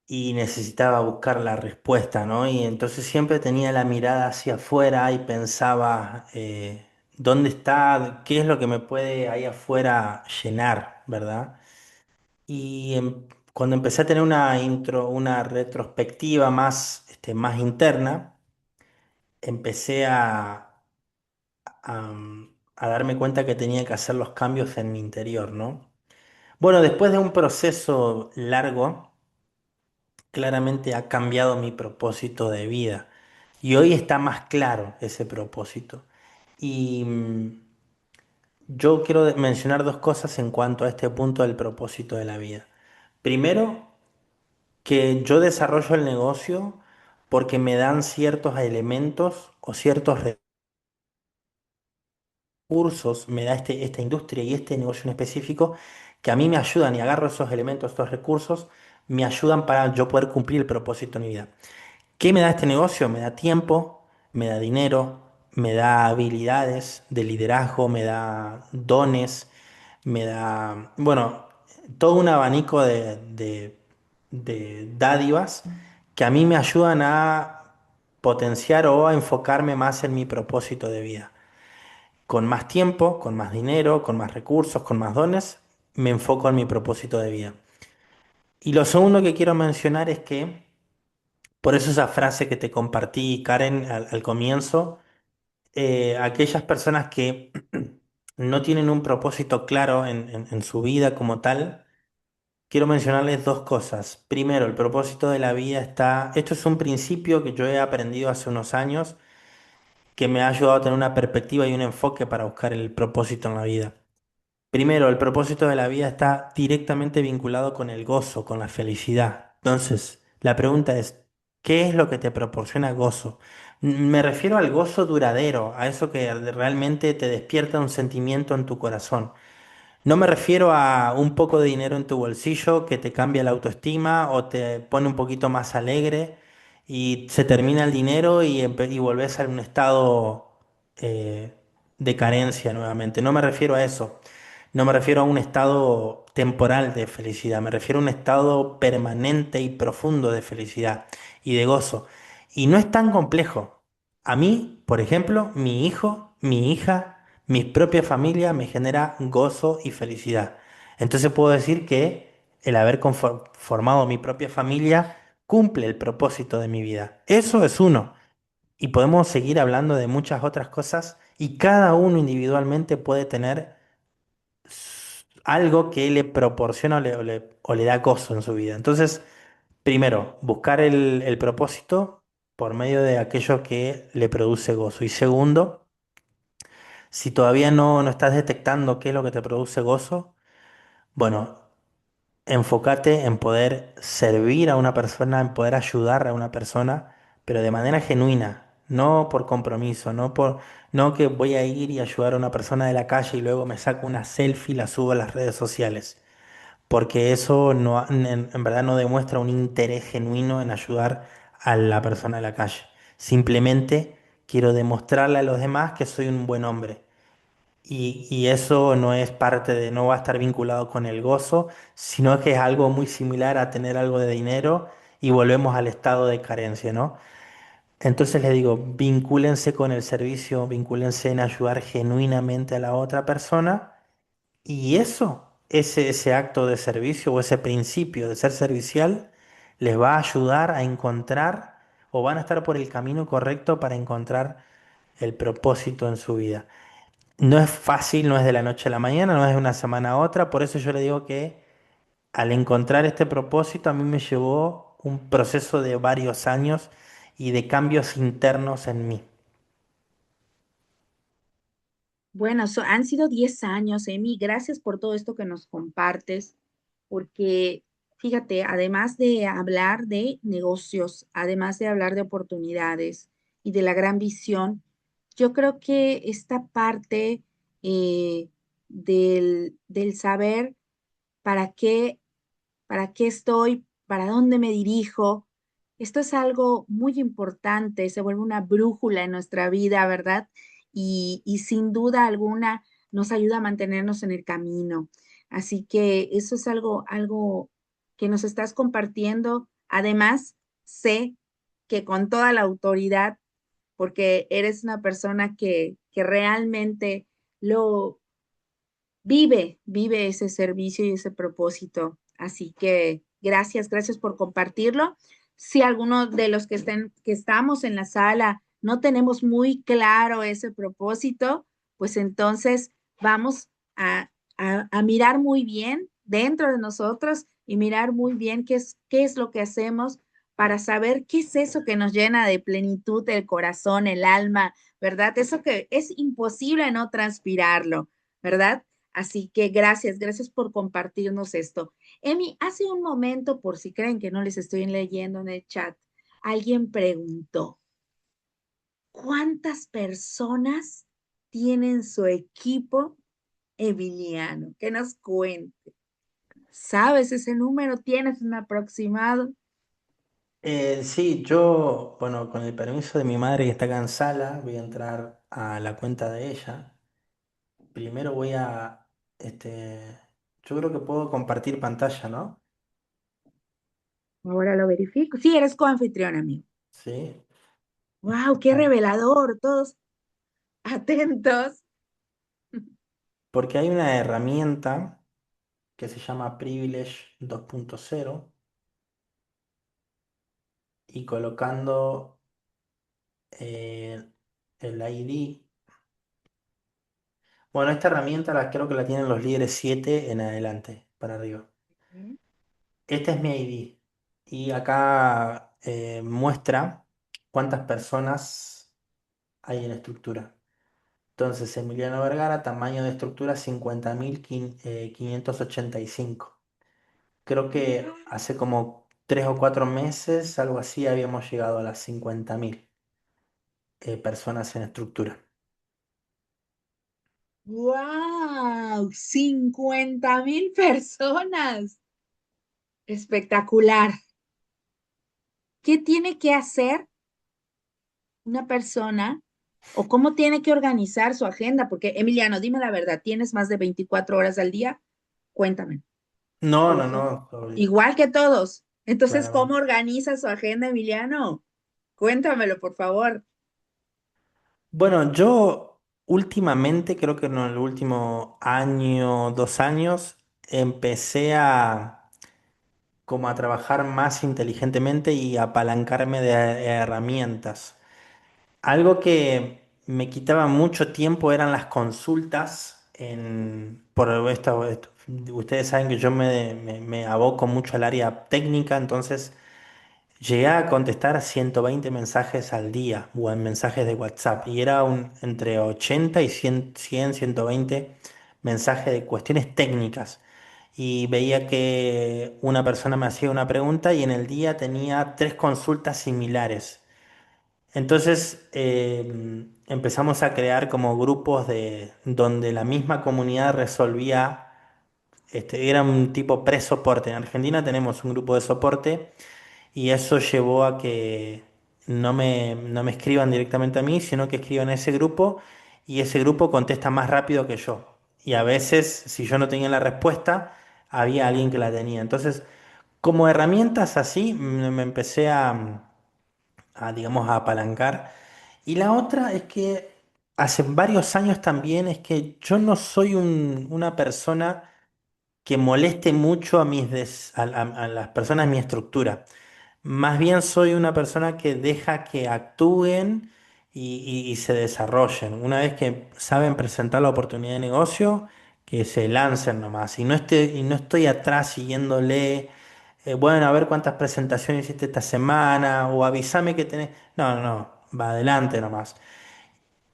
y necesitaba buscar la respuesta, ¿no? Y entonces siempre tenía la mirada hacia afuera y pensaba, ¿dónde está? ¿Qué es lo que me puede ahí afuera llenar, ¿verdad? Y cuando empecé a tener una retrospectiva más interna, empecé a darme cuenta que tenía que hacer los cambios en mi interior, ¿no? Bueno, después de un proceso largo, claramente ha cambiado mi propósito de vida. Y hoy está más claro ese propósito. Y yo quiero mencionar dos cosas en cuanto a este punto del propósito de la vida. Primero, que yo desarrollo el negocio porque me dan ciertos elementos o ciertos recursos, me da esta industria y este negocio en específico que a mí me ayudan y agarro esos elementos, estos recursos, me ayudan para yo poder cumplir el propósito en mi vida. ¿Qué me da este negocio? Me da tiempo, me da dinero, me da habilidades de liderazgo, me da dones, me da, bueno, todo un abanico de dádivas que a mí me ayudan a potenciar o a enfocarme más en mi propósito de vida. Con más tiempo, con más dinero, con más recursos, con más dones, me enfoco en mi propósito de vida. Y lo segundo que quiero mencionar es que por eso esa frase que te compartí, Karen, al comienzo, aquellas personas que no tienen un propósito claro en su vida como tal, quiero mencionarles dos cosas. Primero, el propósito de la vida esto es un principio que yo he aprendido hace unos años, que me ha ayudado a tener una perspectiva y un enfoque para buscar el propósito en la vida. Primero, el propósito de la vida está directamente vinculado con el gozo, con la felicidad. Entonces, la pregunta es, ¿qué es lo que te proporciona gozo? Me refiero al gozo duradero, a eso que realmente te despierta un sentimiento en tu corazón. No me refiero a un poco de dinero en tu bolsillo que te cambia la autoestima o te pone un poquito más alegre y se termina el dinero y volvés a un estado eh, de carencia nuevamente. No me refiero a eso. No me refiero a un estado temporal de felicidad. Me refiero a un estado permanente y profundo de felicidad y de gozo. Y no es tan complejo. A mí, por ejemplo, mi hijo, mi hija, mi propia familia me genera gozo y felicidad. Entonces puedo decir que el haber formado mi propia familia cumple el propósito de mi vida. Eso es uno. Y podemos seguir hablando de muchas otras cosas y cada uno individualmente puede tener algo que le proporciona o le da gozo en su vida. Entonces, primero, buscar el propósito por medio de aquello que le produce gozo. Y segundo, si todavía no estás detectando qué es lo que te produce gozo, bueno, enfócate en poder servir a una persona, en poder ayudar a una persona, pero de manera genuina, no por compromiso, no que voy a ir y ayudar a una persona de la calle y luego me saco una selfie y la subo a las redes sociales, porque eso no, en verdad no demuestra un interés genuino en ayudar a la persona de la calle. Simplemente quiero demostrarle a los demás que soy un buen hombre. Y eso no es parte de, no va a estar vinculado con el gozo, sino que es algo muy similar a tener algo de dinero y volvemos al estado de carencia, ¿no? Entonces les digo, vincúlense con el servicio, vincúlense en ayudar genuinamente a la otra persona y eso, ese acto de servicio o ese principio de ser servicial, les va a ayudar a encontrar o van a estar por el camino correcto para encontrar el propósito en su vida. No es fácil, no es de la noche a la mañana, no es de una semana a otra, por eso yo le digo que al encontrar este propósito a mí me llevó un proceso de varios años y de cambios internos en mí. Bueno, han sido 10 años, Emi. Gracias por todo esto que nos compartes, porque fíjate, además de hablar de negocios, además de hablar de oportunidades y de la gran visión, yo creo que esta parte eh, del saber para qué para qué estoy, para dónde me dirijo. Esto es algo muy importante, se vuelve una brújula en nuestra vida, ¿verdad? Y sin duda alguna nos ayuda a mantenernos en el camino. Así que eso es algo que nos estás compartiendo. Además, sé que con toda la autoridad, porque eres una persona que realmente lo, vive ese servicio y ese propósito. Así que gracias por compartirlo. Si alguno de los que estamos en la sala no tenemos muy claro ese propósito, pues entonces vamos a mirar muy bien dentro de nosotros y mirar muy bien qué es lo que hacemos para saber qué es eso que nos llena de plenitud el corazón, el alma, ¿verdad? Eso que es imposible no transpirarlo, ¿verdad? Así que gracias por compartirnos esto. Emi, hace un momento, por si creen que no les estoy leyendo en el chat, alguien preguntó, ¿cuántas personas tienen su equipo Emiliano? Que nos cuente. ¿Sabes ese número? ¿Tienes un aproximado? Sí, yo, bueno, con el permiso de mi madre que está acá en sala, voy a entrar a la cuenta de ella. Primero yo creo que puedo compartir pantalla, ¿no? Ahora lo verifico. Sí, eres coanfitrión, amigo. Sí. ¡Wow! ¡Qué Ah, revelador! Todos atentos. porque hay una herramienta que se llama Privilege 2.0 y colocando eh, el ID. Bueno, esta herramienta creo que la tienen los líderes 7 en adelante, para arriba. Este es mi ID. Y acá muestra cuántas personas hay en estructura. Entonces, Emiliano Vergara, tamaño de estructura 50.585. Creo que hace como 3 o 4 meses, algo así, habíamos llegado a las 50.000 personas en estructura. ¡Wow! 50,000 personas. Espectacular. ¿Qué tiene que hacer una persona o cómo tiene que organizar su agenda? Porque, Emiliano, dime la verdad, ¿tienes más de 24 horas al día? Cuéntame, No, por no, favor. no, Igual que todos. Entonces, ¿cómo claramente. organiza su agenda, Emiliano? Cuéntamelo, por favor. Bueno, yo últimamente, creo que en el último año, 2 años, empecé como a trabajar más inteligentemente y apalancarme de herramientas. Algo que me quitaba mucho tiempo eran las consultas ustedes saben que yo me aboco mucho al área técnica, entonces Llegué a contestar 120 mensajes al día o en mensajes de WhatsApp y era entre 80 y 120 mensajes de cuestiones técnicas. Y veía que una persona me hacía una pregunta y en el día tenía tres consultas similares. Entonces empezamos a crear como grupos donde la misma comunidad resolvía, era un tipo pre-soporte. En Argentina tenemos un grupo de soporte y eso llevó a que no me escriban directamente a mí, sino que escriban a ese grupo y ese grupo contesta más rápido que yo. Y a veces, si yo no tenía la respuesta, había alguien que la tenía. Entonces, como herramientas así, me empecé digamos, a apalancar. Y la otra es que hace varios años también es que yo no soy una persona que moleste mucho a las personas de mi estructura. Más bien soy una persona que deja que actúen y se desarrollen. Una vez que saben presentar la oportunidad de negocio, que se lancen nomás. Y no estoy atrás siguiéndole, bueno, a ver cuántas presentaciones hiciste esta semana, o avísame que tenés. No, no, no, va adelante nomás.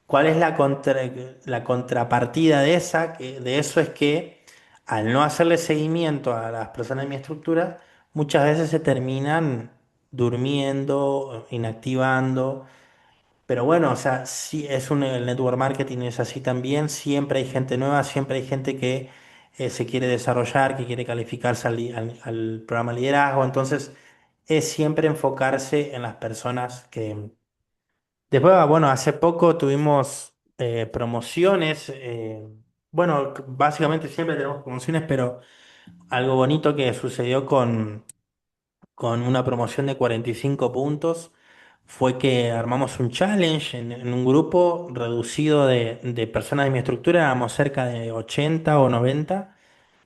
¿Cuál es la contrapartida de eso es que al no hacerle seguimiento a las personas de mi estructura, muchas veces se terminan durmiendo, inactivando. Pero bueno, o sea, sí el network marketing es así también. Siempre hay gente nueva, siempre hay gente que se quiere desarrollar, que quiere calificarse al programa de liderazgo. Entonces, es siempre enfocarse en las personas que después, bueno, hace poco tuvimos promociones. Bueno, básicamente siempre tenemos promociones, pero algo bonito que sucedió con una promoción de 45 puntos fue que armamos un challenge en un grupo reducido de personas de mi estructura, éramos cerca de 80 o 90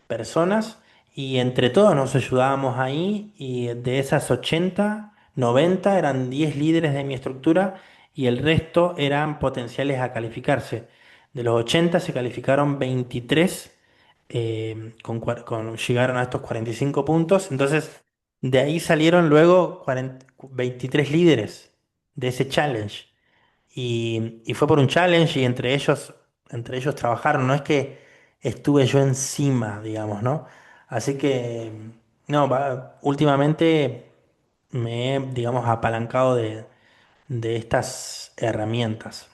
personas y entre todos nos ayudábamos ahí y de esas 80 90 eran 10 líderes de mi estructura y el resto eran potenciales a calificarse. De los 80 se calificaron 23, llegaron a estos 45 puntos, entonces de ahí salieron luego 23 líderes de ese challenge. Y fue por un challenge y entre ellos trabajaron. No es que estuve yo encima, digamos, ¿no? Así que, no, últimamente me he, digamos, apalancado de estas herramientas.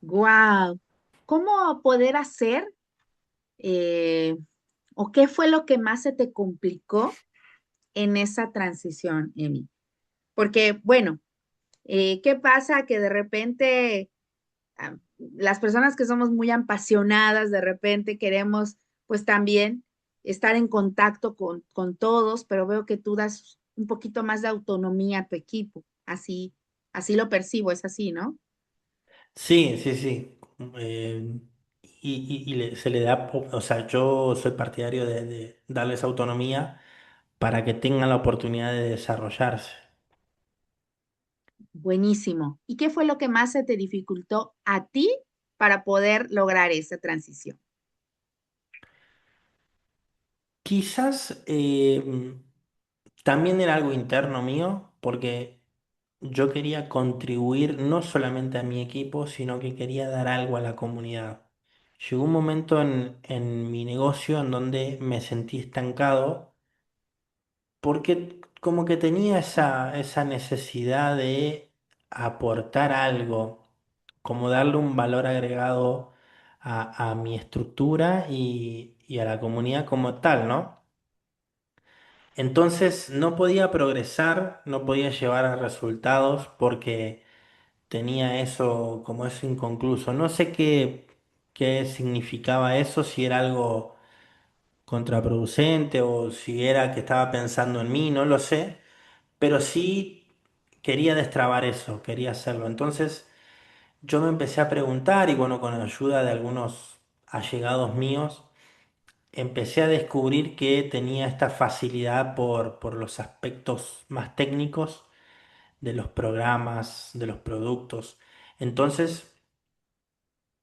Wow. ¿Cómo poder hacer eh, o qué fue lo que más se te complicó en esa transición, Emi? Porque, bueno, ¿qué pasa? Que de repente las personas que somos muy apasionadas, de repente queremos pues también estar en contacto con todos, pero veo que tú das un poquito más de autonomía a tu equipo. Así lo percibo, es así, ¿no? Sí, sí, sí. Eh, se le da, o sea, yo soy partidario de darles autonomía para que tengan la oportunidad de desarrollarse. Buenísimo. ¿Y qué fue lo que más se te dificultó a ti para poder lograr esa transición? Quizás también era algo interno mío, porque yo quería contribuir no solamente a mi equipo, sino que quería dar algo a la comunidad. Llegó un momento en mi negocio en donde me sentí estancado, porque como que tenía esa necesidad de aportar algo, como darle un valor agregado a mi estructura y a la comunidad como tal, ¿no? Entonces no podía progresar, no podía llevar a resultados porque tenía eso como eso inconcluso. No sé qué significaba eso, si era algo contraproducente o si era que estaba pensando en mí, no lo sé, pero sí quería destrabar eso, quería hacerlo. Entonces yo me empecé a preguntar y bueno, con la ayuda de algunos allegados míos, empecé a descubrir que tenía esta facilidad por los aspectos más técnicos de los programas, de los productos. Entonces,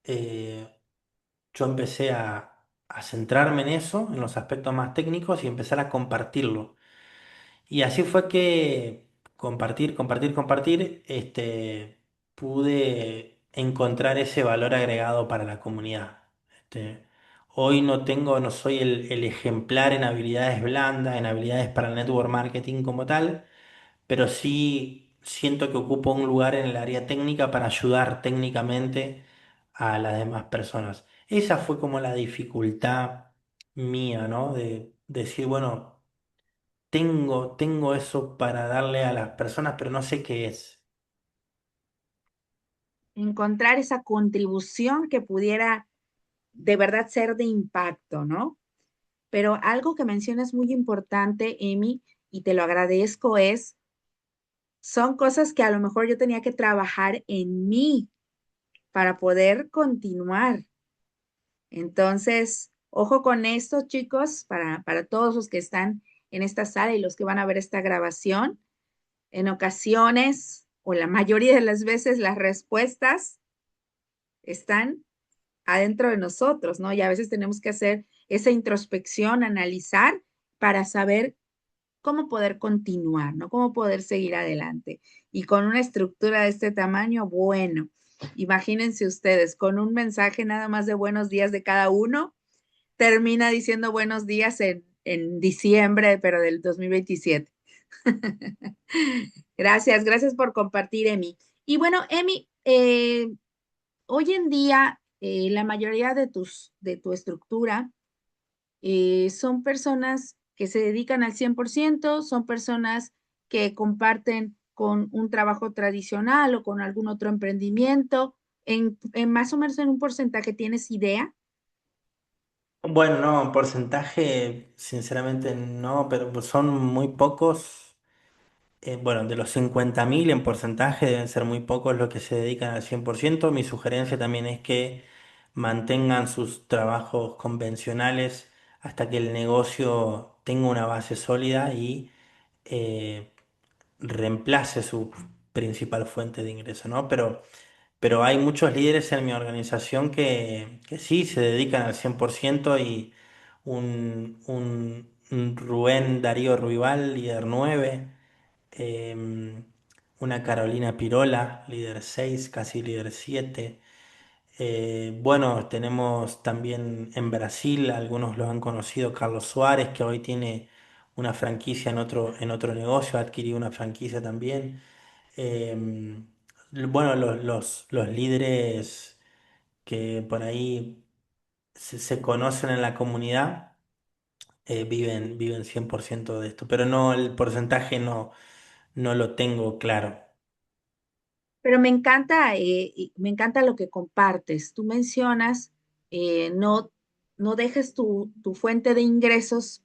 eh, yo empecé a centrarme en eso, en los aspectos más técnicos y empezar a compartirlo. Y así fue que compartir, pude encontrar ese valor agregado para la comunidad. Hoy no soy el ejemplar en habilidades blandas, en habilidades para el network marketing como tal, pero sí siento que ocupo un lugar en el área técnica para ayudar técnicamente a las demás personas. Esa fue como la dificultad mía, ¿no? De decir, bueno, tengo eso para darle a las personas, pero no sé qué es. Encontrar esa contribución que pudiera de verdad ser de impacto, ¿no? Pero algo que mencionas muy importante, Emi, y te lo agradezco, son cosas que a lo mejor yo tenía que trabajar en mí para poder continuar. Entonces, ojo con esto, chicos, para todos los que están en esta sala y los que van a ver esta grabación. En ocasiones, o la mayoría de las veces, las respuestas están adentro de nosotros, ¿no? Y a veces tenemos que hacer esa introspección, analizar para saber cómo poder continuar, ¿no? Cómo poder seguir adelante. Y con una estructura de este tamaño, bueno, imagínense ustedes, con un mensaje nada más de buenos días de cada uno, termina diciendo buenos días en diciembre, pero del 2027. Gracias, gracias por compartir, Emi. Y bueno, Emi, hoy en día la mayoría de tu estructura son personas que se dedican al 100%, son personas que comparten con un trabajo tradicional o con algún otro emprendimiento, en más o menos en un porcentaje, ¿tienes idea? Bueno, no, en porcentaje, sinceramente no, pero son muy pocos. Bueno, de los 50.000 en porcentaje deben ser muy pocos los que se dedican al 100%. Mi sugerencia también es que mantengan sus trabajos convencionales hasta que el negocio tenga una base sólida y eh, reemplace su principal fuente de ingreso, ¿no? Pero hay muchos líderes en mi organización que sí se dedican al 100% y un Rubén Darío Ruibal, líder 9, una Carolina Pirola, líder 6, casi líder 7. Bueno, tenemos también en Brasil, algunos lo han conocido, Carlos Suárez, que hoy tiene una franquicia en otro negocio, ha adquirido una franquicia también. Eh, bueno, los líderes que por ahí se conocen en la comunidad viven 100% de esto, pero no, el porcentaje no lo tengo claro. Pero y me encanta lo que compartes. Tú mencionas, no, no dejes tu fuente de ingresos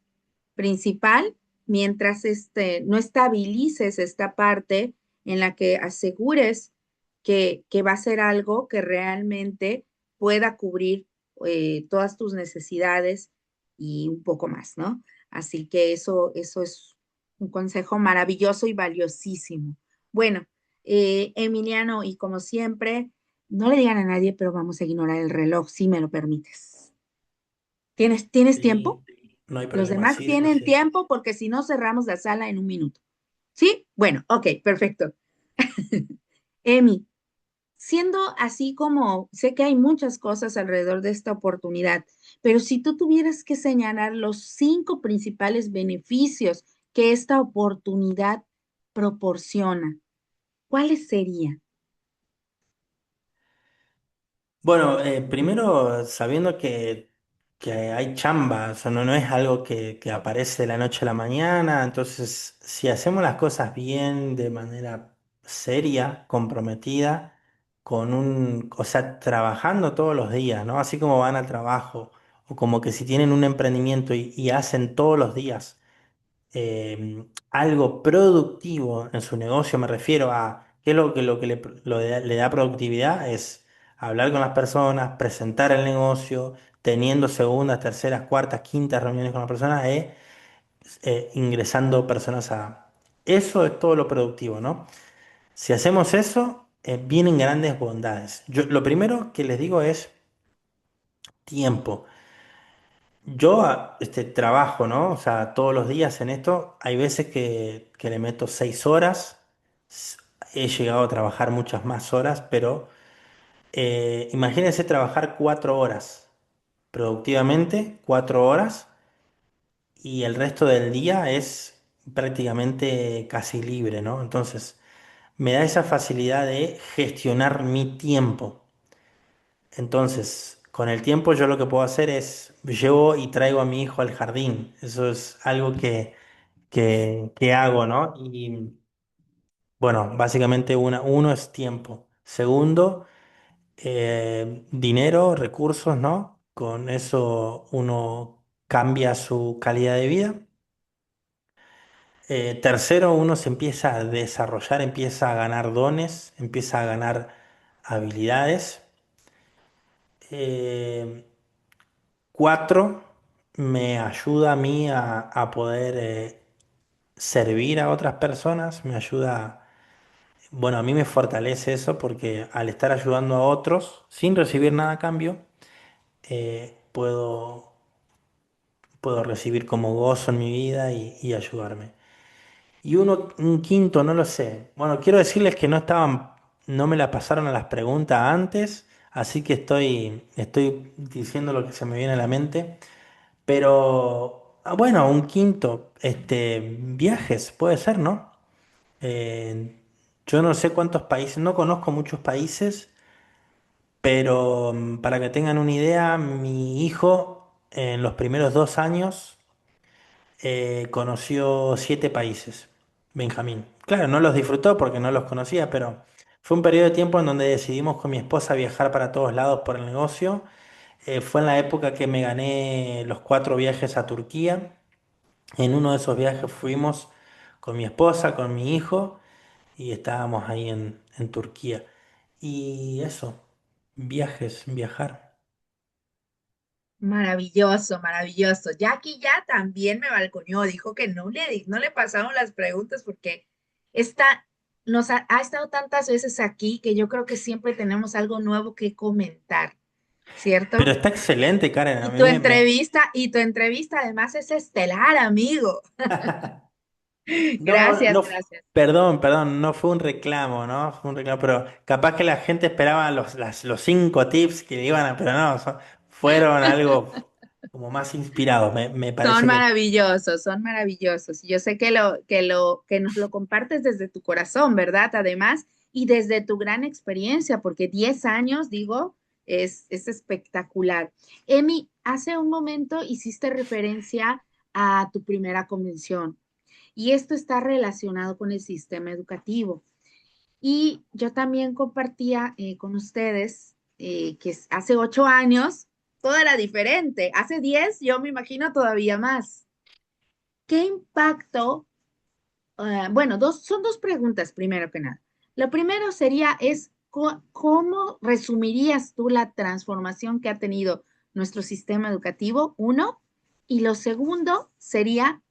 principal mientras no estabilices esta parte en la que asegures que va a ser algo que realmente pueda cubrir todas tus necesidades y un poco más, ¿no? Así que eso es un consejo maravilloso y valiosísimo. Bueno. Emiliano, y como siempre, no le digan a nadie, pero vamos a ignorar el reloj, si me lo permites. ¿Tienes tiempo? Sí, no hay Los problema, demás sí, sí, tienen sí. tiempo porque si no cerramos la sala en un minuto. ¿Sí? Bueno, ok, perfecto. Emi, siendo así como sé que hay muchas cosas alrededor de esta oportunidad, pero si tú tuvieras que señalar los 5 principales beneficios que esta oportunidad proporciona, ¿cuáles serían? Bueno, primero sabiendo que hay chamba, o sea, no es algo que aparece de la noche a la mañana, entonces si hacemos las cosas bien, de manera seria, comprometida, o sea, trabajando todos los días, ¿no? Así como van al trabajo, o como que si tienen un emprendimiento y hacen todos los días algo productivo en su negocio, me refiero a qué es lo que le da productividad, es hablar con las personas, presentar el negocio, teniendo segundas, terceras, cuartas, quintas reuniones con las personas, ingresando personas a... Eso es todo lo productivo, ¿no? Si hacemos eso, vienen grandes bondades. Lo primero que les digo es tiempo. Yo trabajo, ¿no? O sea, todos los días en esto. Hay veces que le meto 6 horas. S- He llegado a trabajar muchas más horas, pero imagínense trabajar 4 horas productivamente, 4 horas, y el resto del día es prácticamente casi libre, ¿no? Entonces, me da esa facilidad de gestionar mi tiempo. Entonces, con el tiempo yo lo que puedo hacer es llevo y traigo a mi hijo al jardín. Eso es algo que hago, ¿no? Y bueno, básicamente uno es tiempo. Segundo, dinero, recursos, ¿no? Con eso uno cambia su calidad de vida. Tercero, uno se empieza a desarrollar, empieza a ganar dones, empieza a ganar habilidades. Eh, Cuatro, me ayuda a mí a poder servir a otras personas, me ayuda, bueno, a mí me fortalece eso porque al estar ayudando a otros sin recibir nada a cambio, puedo recibir como gozo en mi vida y ayudarme. Y un quinto, no lo sé. Bueno, quiero decirles que no me la pasaron a las preguntas antes, así que estoy diciendo lo que se me viene a la mente. Pero, bueno, un quinto, viajes, puede ser, ¿no? Eh, yo no sé cuántos países, no conozco muchos países, pero para que tengan una idea, mi hijo en los primeros 2 años conoció 7 países, Benjamín. Claro, no los disfrutó porque no los conocía, pero fue un periodo de tiempo en donde decidimos con mi esposa viajar para todos lados por el negocio. Fue en la época que me gané los 4 viajes a Turquía. En uno de esos viajes fuimos con mi esposa, con mi hijo, y estábamos ahí en Turquía. Y eso, viajar. Maravilloso, maravilloso. Jackie ya también me balconeó, dijo que no le pasaron las preguntas porque esta ha estado tantas veces aquí que yo creo que siempre tenemos algo nuevo que comentar, Pero ¿cierto? está excelente, Karen. A mí Y tu entrevista además es estelar, amigo. No, Gracias, no, gracias. perdón, no fue un reclamo, ¿no? Fue un reclamo, pero capaz que la gente esperaba los 5 tips que le iban a, pero no, fueron algo como más inspirados. Me parece que Son maravillosos. Y yo sé que nos lo compartes desde tu corazón, ¿verdad? Además, y desde tu gran experiencia, porque 10 años, digo, es espectacular. Emi, hace un momento hiciste referencia a tu primera convención y esto está relacionado con el sistema educativo. Y yo también compartía con ustedes hace 8 años todo era diferente. Hace 10 yo me imagino todavía más. ¿Qué impacto? Bueno, son dos preguntas primero que nada. Lo primero sería ¿cómo resumirías tú la transformación que ha tenido nuestro sistema educativo? Uno. Y lo segundo sería,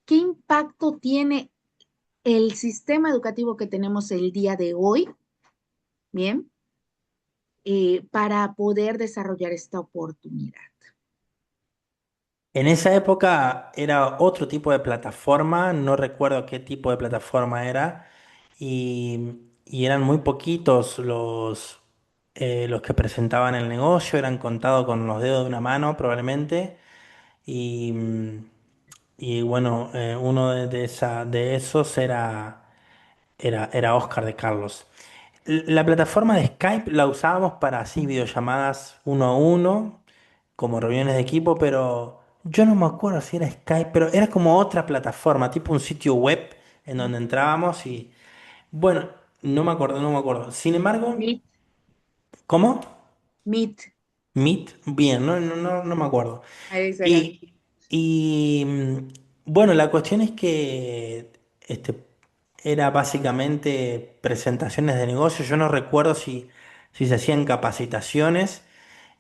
¿qué impacto tiene el sistema educativo que tenemos el día de hoy? Bien, para poder desarrollar esta oportunidad. en esa época era otro tipo de plataforma, no recuerdo qué tipo de plataforma era, y eran muy poquitos los que presentaban el negocio, eran contados con los dedos de una mano probablemente, y, y bueno, uno de esos era Oscar de Carlos. La plataforma de Skype la usábamos para así videollamadas uno a uno, como reuniones de equipo, pero yo no me acuerdo si era Skype, pero era como otra plataforma, tipo un sitio web en donde entrábamos y bueno, no me acuerdo. Sin embargo, Meet, ¿cómo? Meet, Meet, bien, no me acuerdo. ahí será. Y bueno, la cuestión es que era básicamente presentaciones de negocio. Yo no recuerdo si se hacían capacitaciones.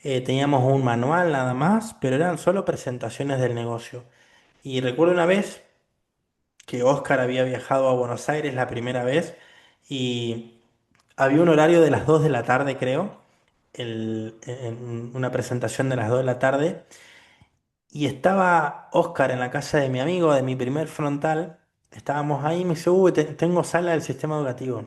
Teníamos un manual nada más, pero eran solo presentaciones del negocio. Y recuerdo una vez que Oscar había viajado a Buenos Aires la primera vez y había un horario de las 2 de la tarde, creo, en una presentación de las 2 de la tarde. Y estaba Oscar en la casa de mi amigo, de mi primer frontal. Estábamos ahí y me dice, tengo sala del sistema educativo.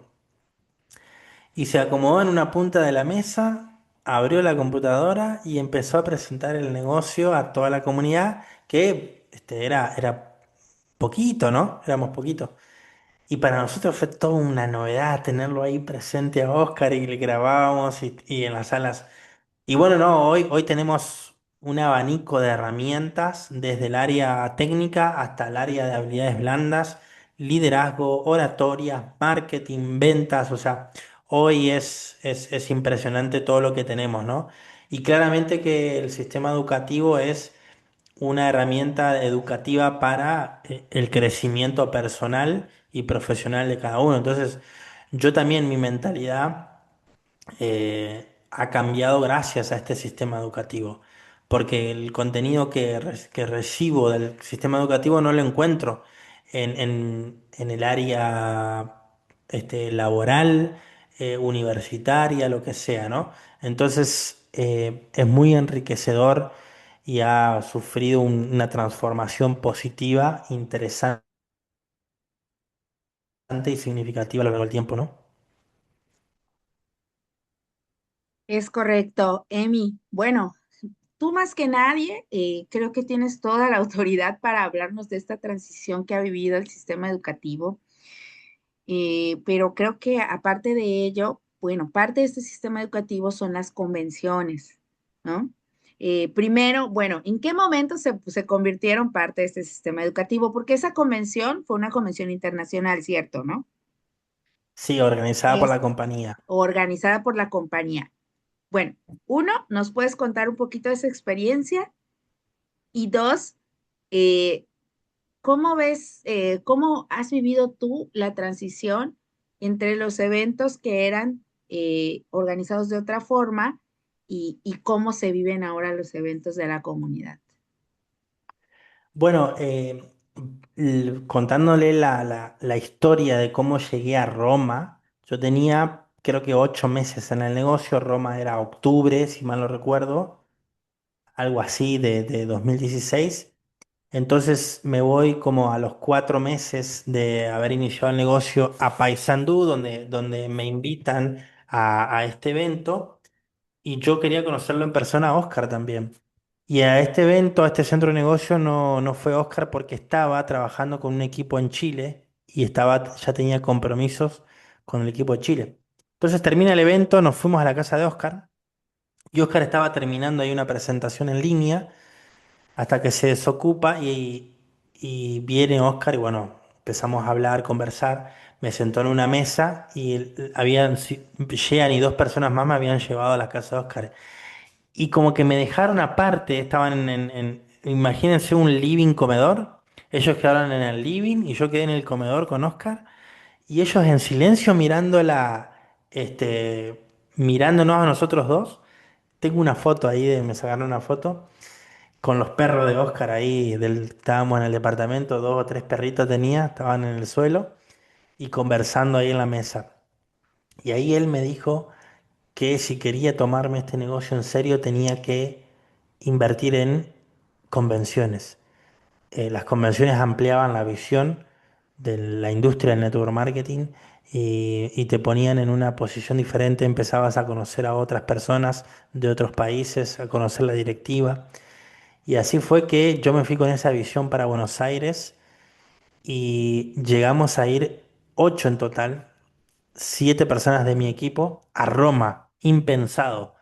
Y se acomodó en una punta de la mesa, abrió la computadora y empezó a presentar el negocio a toda la comunidad, que era poquito, ¿no? Éramos poquitos. Y para nosotros fue toda una novedad tenerlo ahí presente a Oscar y le grabábamos y en las salas. Y bueno, no, hoy tenemos un abanico de herramientas desde el área técnica hasta el área de habilidades blandas, liderazgo, oratoria, marketing, ventas, o sea, hoy es impresionante todo lo que tenemos, ¿no? Y claramente que el sistema educativo es una herramienta educativa para el crecimiento personal y profesional de cada uno. Entonces, yo también mi mentalidad ha cambiado gracias a este sistema educativo, porque el contenido que recibo del sistema educativo no lo encuentro en el área laboral, universitaria, lo que sea, ¿no? Entonces, es muy enriquecedor y ha sufrido una transformación positiva, interesante y significativa a lo largo del tiempo, ¿no? Es correcto, Emi. Bueno, tú más que nadie, creo que tienes toda la autoridad para hablarnos de esta transición que ha vivido el sistema educativo. Pero creo que aparte de ello, bueno, parte de este sistema educativo son las convenciones, ¿no? Primero, bueno, ¿en qué momento se convirtieron parte de este sistema educativo? Porque esa convención fue una convención internacional, ¿cierto, no? Sí, organizada por Es la compañía. organizada por la compañía. Bueno, uno, ¿nos puedes contar un poquito de esa experiencia? Y dos, eh, ¿cómo ves, cómo has vivido tú la transición entre los eventos que eran organizados de otra forma y cómo se viven ahora los eventos de la comunidad? Bueno, contándole la historia de cómo llegué a Roma, yo tenía creo que 8 meses en el negocio, Roma era octubre, si mal no recuerdo, algo así de 2016. Entonces me voy como a los 4 meses de haber iniciado el negocio a Paysandú, donde me invitan a este evento. Y yo quería conocerlo en persona a Oscar también. Y a este evento, a este centro de negocio, no fue Oscar porque estaba trabajando con un equipo en Chile y ya tenía compromisos con el equipo de Chile. Entonces termina el evento, nos fuimos a la casa de Oscar y Oscar estaba terminando ahí una presentación en línea hasta que se desocupa y viene Oscar y bueno, empezamos a hablar, conversar. Me sentó en una mesa y Jean y dos personas más me habían llevado a la casa de Oscar. Y como que me dejaron aparte, estaban imagínense un living comedor. Ellos quedaron en el living y yo quedé en el comedor con Oscar. Y ellos en silencio mirándonos a nosotros dos. Tengo una foto ahí, me sacaron una foto con los perros de Oscar ahí. Estábamos en el departamento, dos o tres perritos tenía, estaban en el suelo y conversando ahí en la mesa. Y ahí él me dijo que si quería tomarme este negocio en serio tenía que invertir en convenciones. Las convenciones ampliaban la visión de la industria del network marketing y te ponían en una posición diferente, empezabas a conocer a otras personas de otros países, a conocer la directiva. Y así fue que yo me fui con esa visión para Buenos Aires y llegamos a ir 8 en total, 7 personas de mi equipo, a Roma, impensado.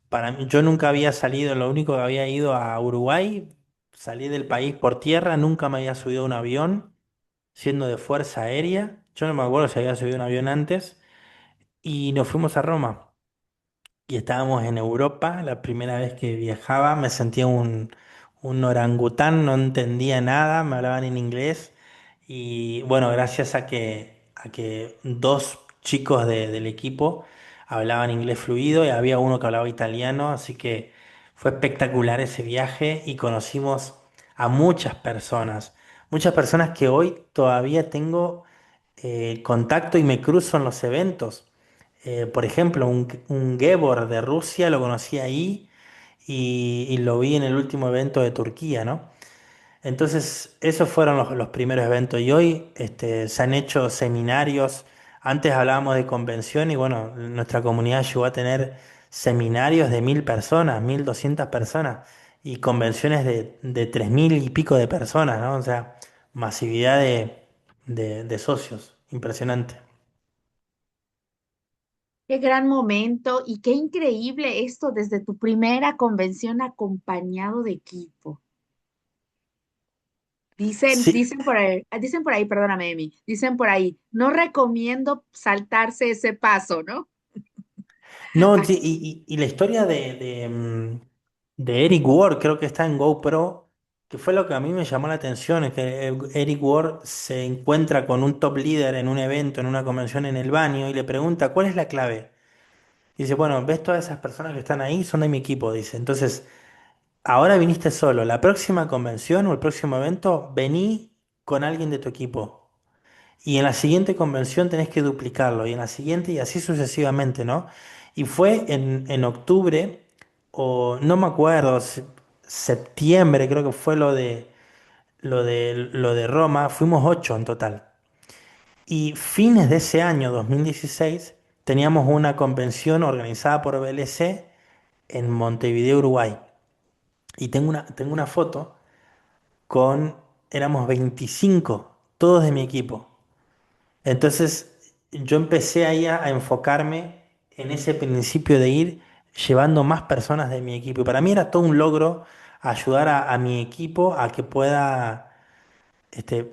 Para mí, yo nunca había salido, lo único que había ido a Uruguay, salí del país por tierra, nunca me había subido a un avión, siendo de Fuerza Aérea. Yo no me acuerdo si había subido un avión antes, y nos fuimos a Roma. Y estábamos en Europa, la primera vez que viajaba, me sentía un orangután, no entendía nada, me hablaban en inglés. Y bueno, gracias a que dos chicos del equipo hablaban inglés fluido y había uno que hablaba italiano, así que fue espectacular ese viaje y conocimos a muchas personas que hoy todavía tengo contacto y me cruzo en los eventos. Por ejemplo, un Gebor de Rusia lo conocí ahí y lo vi en el último evento de Turquía, ¿no? Entonces, esos fueron los primeros eventos y hoy se han hecho seminarios. Antes hablábamos de convención y bueno, nuestra comunidad llegó a tener seminarios de 1.000 personas, 1.200 personas y convenciones de 3.000 y pico de personas, ¿no? O sea, masividad de socios, impresionante. Qué gran momento y qué increíble esto desde tu primera convención acompañado de equipo. Sí, Dicen por ahí, perdóname, Emi, dicen por ahí, no recomiendo saltarse ese paso, ¿no? no, sí, y la historia de Eric Ward, creo que está en GoPro, que fue lo que a mí me llamó la atención, es que Eric Ward se encuentra con un top líder en un evento, en una convención en el baño, y le pregunta, ¿cuál es la clave? Y dice, bueno, ¿ves todas esas personas que están ahí? Son de mi equipo, dice. Entonces, ahora viniste solo, la próxima convención o el próximo evento, vení con alguien de tu equipo. Y en la siguiente convención tenés que duplicarlo, y en la siguiente, y así sucesivamente, ¿no? Y fue en octubre, o no me acuerdo, septiembre, creo que fue lo de Roma, fuimos 8 en total. Y fines de ese año, 2016, teníamos una convención organizada por BLC en Montevideo, Uruguay. Y tengo una foto con, éramos 25 todos de mi equipo. Entonces yo empecé ahí a enfocarme en ese principio de ir llevando más personas de mi equipo. Y para mí era todo un logro ayudar a mi equipo a que pueda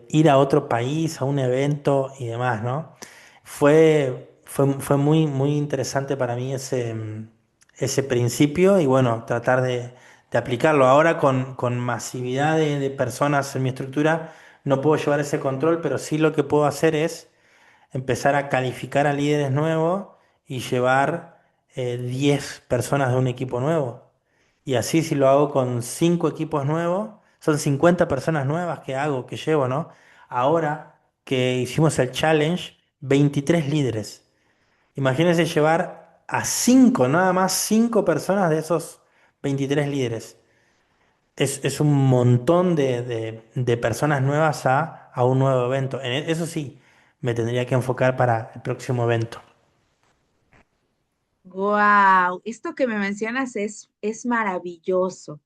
ir a otro país, a un evento y demás, ¿no? Fue muy, muy interesante para mí ese principio y bueno, tratar de aplicarlo. Ahora con masividad de personas en mi estructura no puedo llevar ese control, pero sí lo que puedo hacer es empezar a calificar a líderes nuevos y llevar 10 personas de un equipo nuevo. Y así si lo hago con 5 equipos nuevos, son 50 personas nuevas que hago, que llevo, ¿no? Ahora que hicimos el challenge, 23 líderes. Imagínense llevar a 5 nada más 5 personas de esos 23 líderes. Es un montón de personas nuevas a un nuevo evento. Eso sí, me tendría que enfocar para el próximo evento. Wow, esto que me mencionas es maravilloso.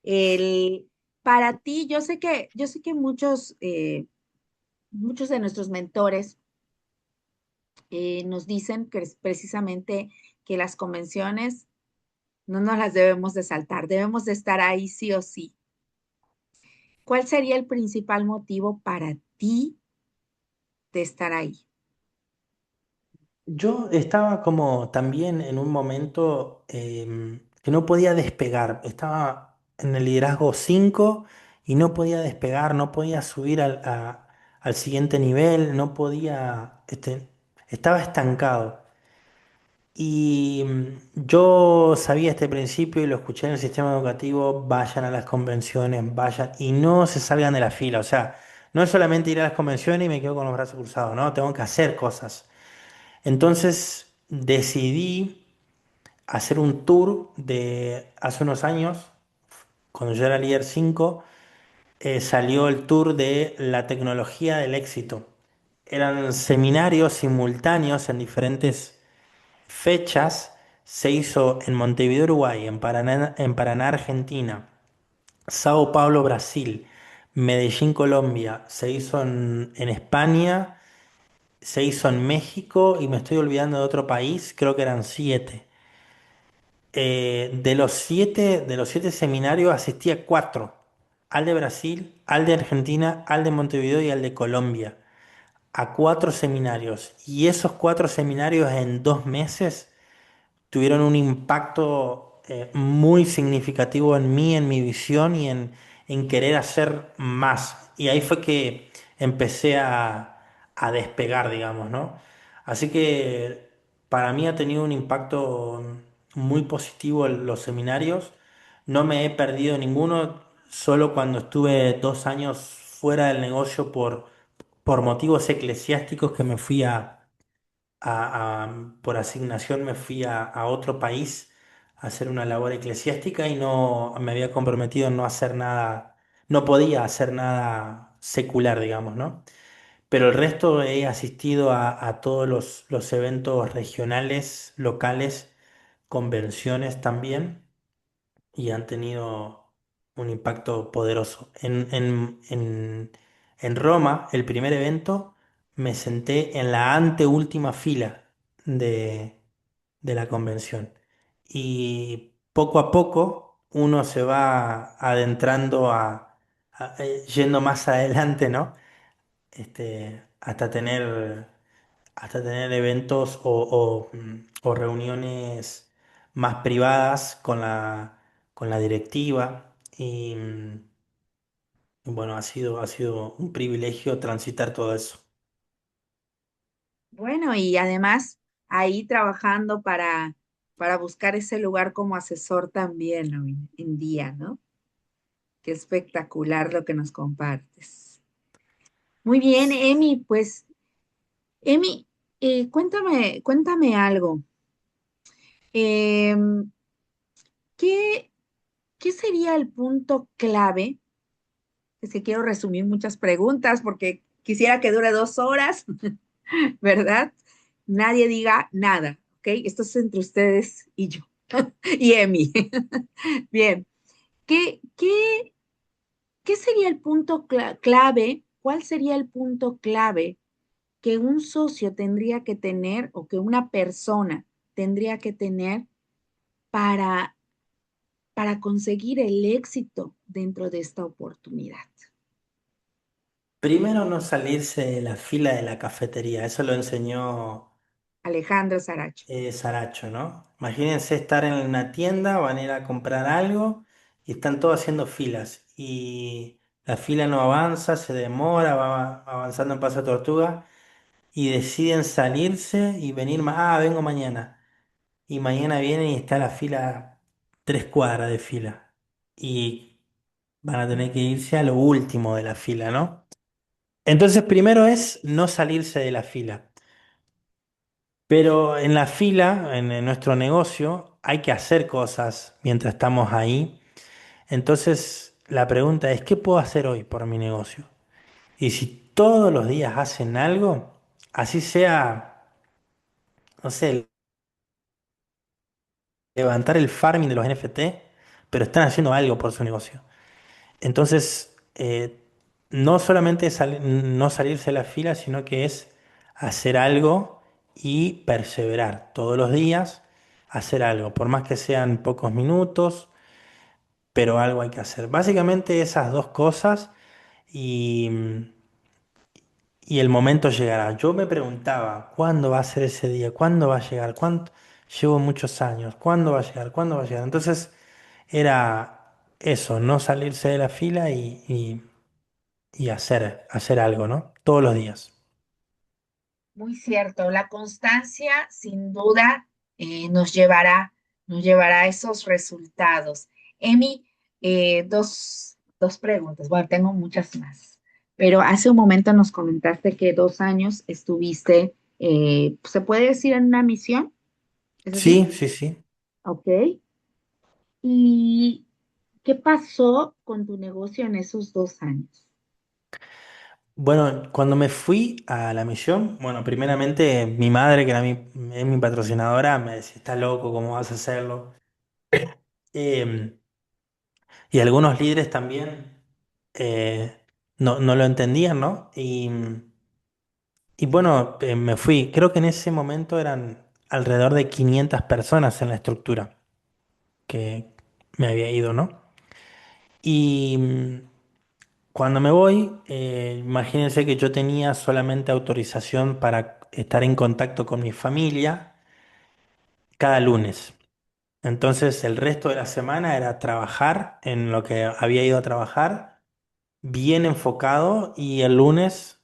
El, para ti, yo sé que muchos de nuestros mentores nos dicen que es precisamente que las convenciones no nos las debemos de saltar, debemos de estar ahí sí o sí. ¿Cuál sería el principal motivo para ti de estar ahí? Yo estaba como también en un momento que no podía despegar. Estaba en el liderazgo 5 y no podía despegar, no podía subir al siguiente nivel, no podía, estaba estancado. Y yo sabía este principio y lo escuché en el sistema educativo, vayan a las convenciones, vayan y no se salgan de la fila. O sea, no es solamente ir a las convenciones y me quedo con los brazos cruzados, no, tengo que hacer cosas. Entonces decidí hacer un tour de hace unos años, cuando yo era líder 5 salió el tour de la tecnología del éxito. Eran seminarios simultáneos en diferentes fechas. Se hizo en Montevideo, Uruguay, en Paraná, Argentina, Sao Paulo, Brasil, Medellín, Colombia. Se hizo en España, se hizo en México y me estoy olvidando de otro país, creo que eran 7. De los siete seminarios asistí a 4. Al de Brasil, al de Argentina, al de Montevideo y al de Colombia. A 4 seminarios. Y esos 4 seminarios en 2 meses tuvieron un impacto muy significativo en mí, en mi visión y en querer hacer más. Y ahí fue que empecé a despegar, digamos, ¿no? Así que para mí ha tenido un impacto muy positivo los seminarios. No me he perdido ninguno, solo cuando estuve 2 años fuera del negocio por motivos eclesiásticos que me fui por asignación me fui a otro país hacer una labor eclesiástica y no me había comprometido en no hacer nada, no podía hacer nada secular, digamos, ¿no? Pero el resto he asistido a todos los eventos regionales, locales, convenciones también, y han tenido un impacto poderoso. En Roma, el primer evento, me senté en la anteúltima fila de, de la convención. Y poco a poco uno se va adentrando yendo más adelante, ¿no? Hasta tener eventos o reuniones más privadas con la directiva. Y bueno, ha sido un privilegio transitar todo eso. Bueno, y además ahí trabajando para buscar ese lugar como asesor también hoy en día, ¿no? Qué espectacular lo que nos compartes. Muy bien, Emi, pues, Emi, cuéntame algo. Em, ¿qué, qué sería el punto clave? Es que quiero resumir muchas preguntas porque quisiera que dure 2 horas, ¿verdad? Nadie diga nada, ¿ok? Esto es entre ustedes y yo, y Emi. Bien, ¿qué sería el punto clave? ¿Cuál sería el punto clave que un socio tendría que tener o que una persona tendría que tener para, para conseguir el éxito dentro de esta oportunidad? Primero, no salirse de la fila de la cafetería. Eso lo enseñó Alejandro Saracho. Saracho, ¿no? Imagínense estar en una tienda, van a ir a comprar algo y están todos haciendo filas. Y la fila no avanza, se demora, va avanzando en paso de tortuga y deciden salirse y venir más. Ah, vengo mañana. Y mañana vienen y está la fila, 3 cuadras de fila. Y van a tener que irse a lo último de la fila, ¿no? Entonces, primero es no salirse de la fila. Pero en la fila, en nuestro negocio, hay que hacer cosas mientras estamos ahí. Entonces, la pregunta es, ¿qué puedo hacer hoy por mi negocio? Y si todos los días hacen algo, así sea, no sé, levantar el farming de los NFT, pero están haciendo algo por su negocio. Entonces, no solamente es no salirse de la fila, sino que es hacer algo y perseverar todos los días, hacer algo, por más que sean pocos minutos, pero algo hay que hacer. Básicamente esas dos cosas y el momento llegará. Yo me preguntaba, ¿cuándo va a ser ese día? ¿Cuándo va a llegar? ¿Cuánto? Llevo muchos años. ¿Cuándo va a llegar? ¿Cuándo va a llegar? Entonces era eso, no salirse de la fila y hacer algo, ¿no? Todos los días. Muy cierto, la constancia sin duda nos llevará a esos resultados. Emi, dos preguntas. Bueno, tengo muchas más, pero hace un momento nos comentaste que 2 años estuviste, ¿se puede decir en una misión? ¿Es así? Sí, sí, sí. Ok. ¿Y qué pasó con tu negocio en esos 2 años? Bueno, cuando me fui a la misión, bueno, primeramente mi madre, que es mi patrocinadora, me decía, estás loco, ¿cómo vas a hacerlo? Em, y algunos líderes también no lo entendían, ¿no? Y bueno, me fui. Creo que en ese momento eran alrededor de 500 personas en la estructura que me había ido, ¿no? Y cuando me voy, imagínense que yo tenía solamente autorización para estar en contacto con mi familia cada lunes. Entonces el resto de la semana era trabajar en lo que había ido a trabajar, bien enfocado, y el lunes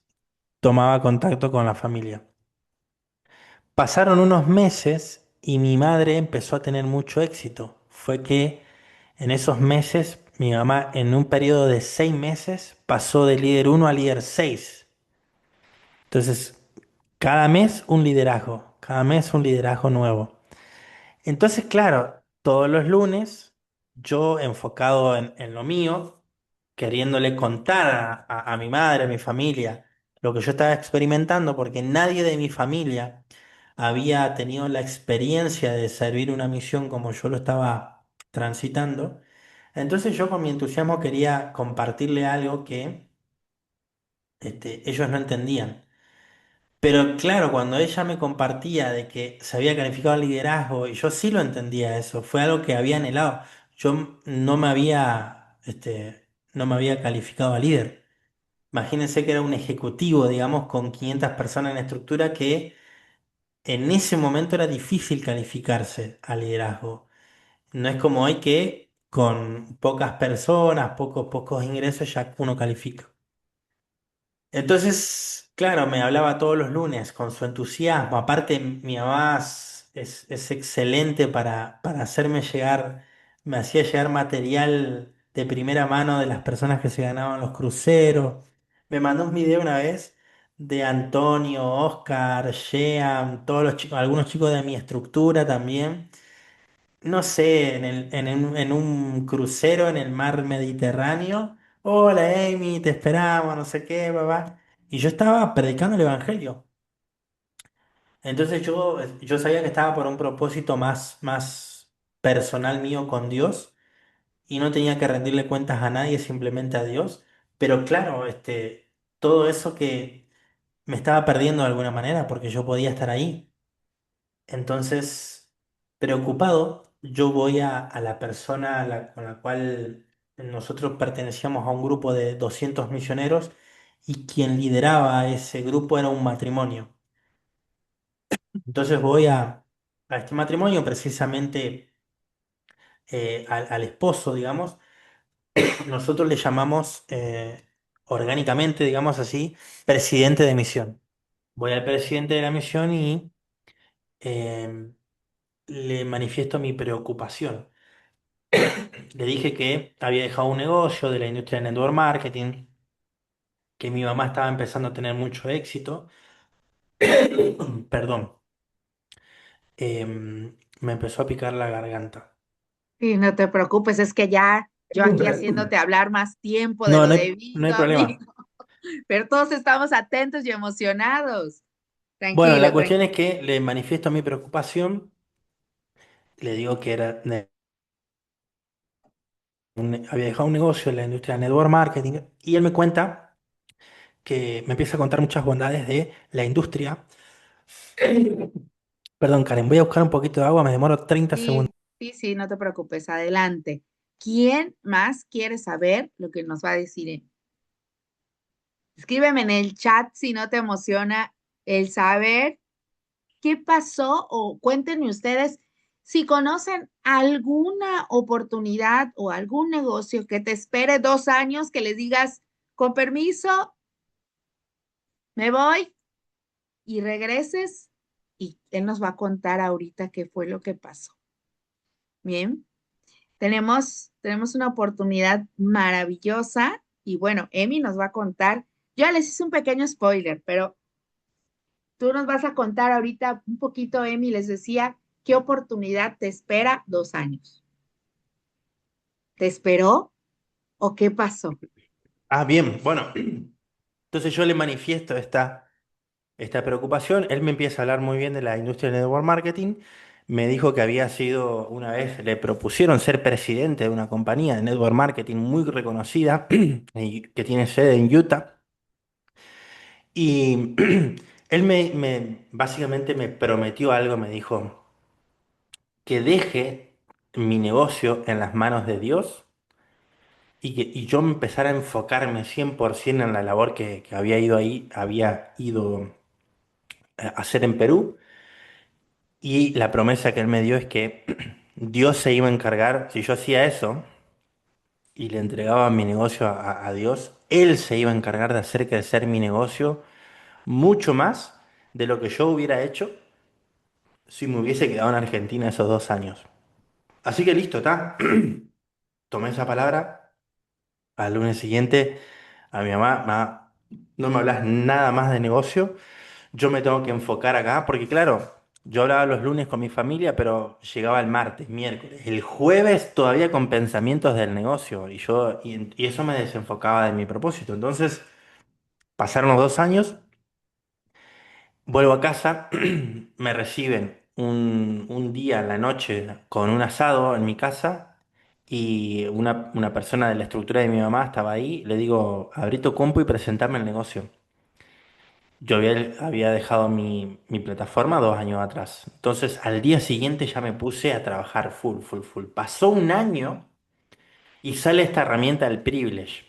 tomaba contacto con la familia. Pasaron unos meses y mi madre empezó a tener mucho éxito. Fue que en esos meses mi mamá en un periodo de 6 meses pasó de líder uno a líder 6. Entonces, cada mes un liderazgo nuevo. Entonces, claro, todos los lunes, yo enfocado en lo mío, queriéndole contar a mi madre, a mi familia, lo que yo estaba experimentando, porque nadie de mi familia había tenido la experiencia de servir una misión como yo lo estaba transitando. Entonces yo con mi entusiasmo quería compartirle algo que ellos no entendían. Pero claro, cuando ella me compartía de que se había calificado al liderazgo, y yo sí lo entendía eso, fue algo que había anhelado. Yo no me había calificado a líder. Imagínense que era un ejecutivo, digamos, con 500 personas en estructura que en ese momento era difícil calificarse al liderazgo. No es como hoy que con pocas personas, pocos ingresos ya uno califica. Entonces, claro, me hablaba todos los lunes con su entusiasmo. Aparte, mi mamá es excelente para hacerme llegar, me hacía llegar material de primera mano de las personas que se ganaban los cruceros. Me mandó un video una vez de Antonio, Oscar, Jean, todos los chicos, algunos chicos de mi estructura también. No sé, en un crucero en el mar Mediterráneo. Hola Amy, te esperamos, no sé qué, papá. Y yo estaba predicando el Evangelio. Entonces yo sabía que estaba por un propósito más personal mío con Dios y no tenía que rendirle cuentas a nadie, simplemente a Dios. Pero claro, todo eso que me estaba perdiendo de alguna manera porque yo podía estar ahí. Entonces, preocupado, yo voy a la persona con la cual nosotros pertenecíamos a un grupo de 200 misioneros y quien lideraba ese grupo era un matrimonio. Entonces voy a este matrimonio, precisamente al esposo, digamos, nosotros le llamamos orgánicamente, digamos así, presidente de misión. Voy al presidente de la misión y eh, le manifiesto mi preocupación. Le dije que había dejado un negocio de la industria del network marketing, que mi mamá estaba empezando a tener mucho éxito. Perdón, me empezó a picar la garganta. Y no te preocupes, es que ya yo aquí haciéndote hablar más tiempo de No, lo no hay debido, amigo, problema. pero todos estamos atentos y emocionados. Bueno, la Tranquilo, cuestión es que le manifiesto mi preocupación, le digo que había dejado un negocio en la industria del network marketing y él me cuenta que me empieza a contar muchas bondades de la industria. Perdón, Karen, voy a buscar un poquito de agua, me demoro 30 segundos. sí, sí, sí, no te preocupes, adelante. ¿Quién más quiere saber lo que nos va a decir él? Escríbeme en el chat si no te emociona el saber qué pasó o cuéntenme ustedes si conocen alguna oportunidad o algún negocio que te espere 2 años, que les digas, con permiso, me voy y regreses y él nos va a contar ahorita qué fue lo que pasó. Bien, tenemos una oportunidad maravillosa y bueno, Emi nos va a contar. Yo ya les hice un pequeño spoiler, pero tú nos vas a contar ahorita un poquito, Emi, les decía, qué oportunidad te espera 2 años. ¿Te esperó o qué pasó? Ah, bien, bueno, entonces yo le manifiesto esta preocupación. Él me empieza a hablar muy bien de la industria del network marketing. Me dijo que había sido, una vez le propusieron ser presidente de una compañía de network marketing muy reconocida y que tiene sede en Utah. Y él básicamente me prometió algo, me dijo que deje mi negocio en las manos de Dios y yo empezara a enfocarme 100% en la labor que había ido a hacer en Perú. Y la promesa que él me dio es que Dios se iba a encargar, si yo hacía eso y le entregaba mi negocio a Dios, Él se iba a encargar de hacer crecer mi negocio mucho más de lo que yo hubiera hecho si me hubiese quedado en Argentina esos 2 años. Así que listo, está. Tomé esa palabra. Al lunes siguiente a mi mamá, no me hablas nada más de negocio, yo me tengo que enfocar acá, porque claro. Yo hablaba los lunes con mi familia, pero llegaba el martes, miércoles. El jueves todavía con pensamientos del negocio y eso me desenfocaba de mi propósito. Entonces, pasaron los 2 años, vuelvo a casa, me reciben un día en la noche con un asado en mi casa y una persona de la estructura de mi mamá estaba ahí. Le digo, abrí tu compu y presentame el negocio. Yo había dejado mi plataforma 2 años atrás. Entonces, al día siguiente ya me puse a trabajar full, full, full. Pasó un año y sale esta herramienta del Privilege.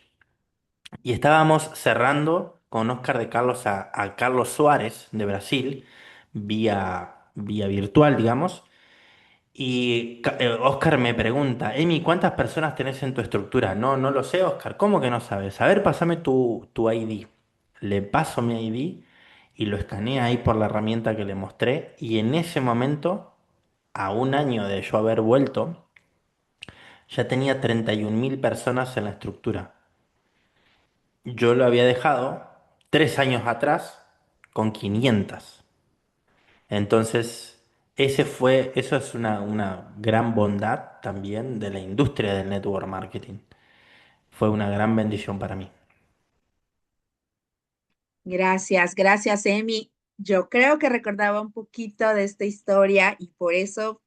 Y estábamos cerrando con Oscar de Carlos a Carlos Suárez de Brasil, vía virtual, digamos. Y Oscar me pregunta, Emi, ¿cuántas personas tenés en tu estructura? No, no lo sé, Oscar. ¿Cómo que no sabes? A ver, pásame tu ID. Le paso mi ID y lo escanea ahí por la herramienta que le mostré. Y en ese momento, a un año de yo haber vuelto, ya tenía 31.000 personas en la estructura. Yo lo había dejado 3 años atrás con 500. Entonces, eso es una gran bondad también de la industria del network marketing. Fue una gran bendición para mí. Gracias, gracias, Emi. Yo creo que recordaba un poquito de esta historia y por eso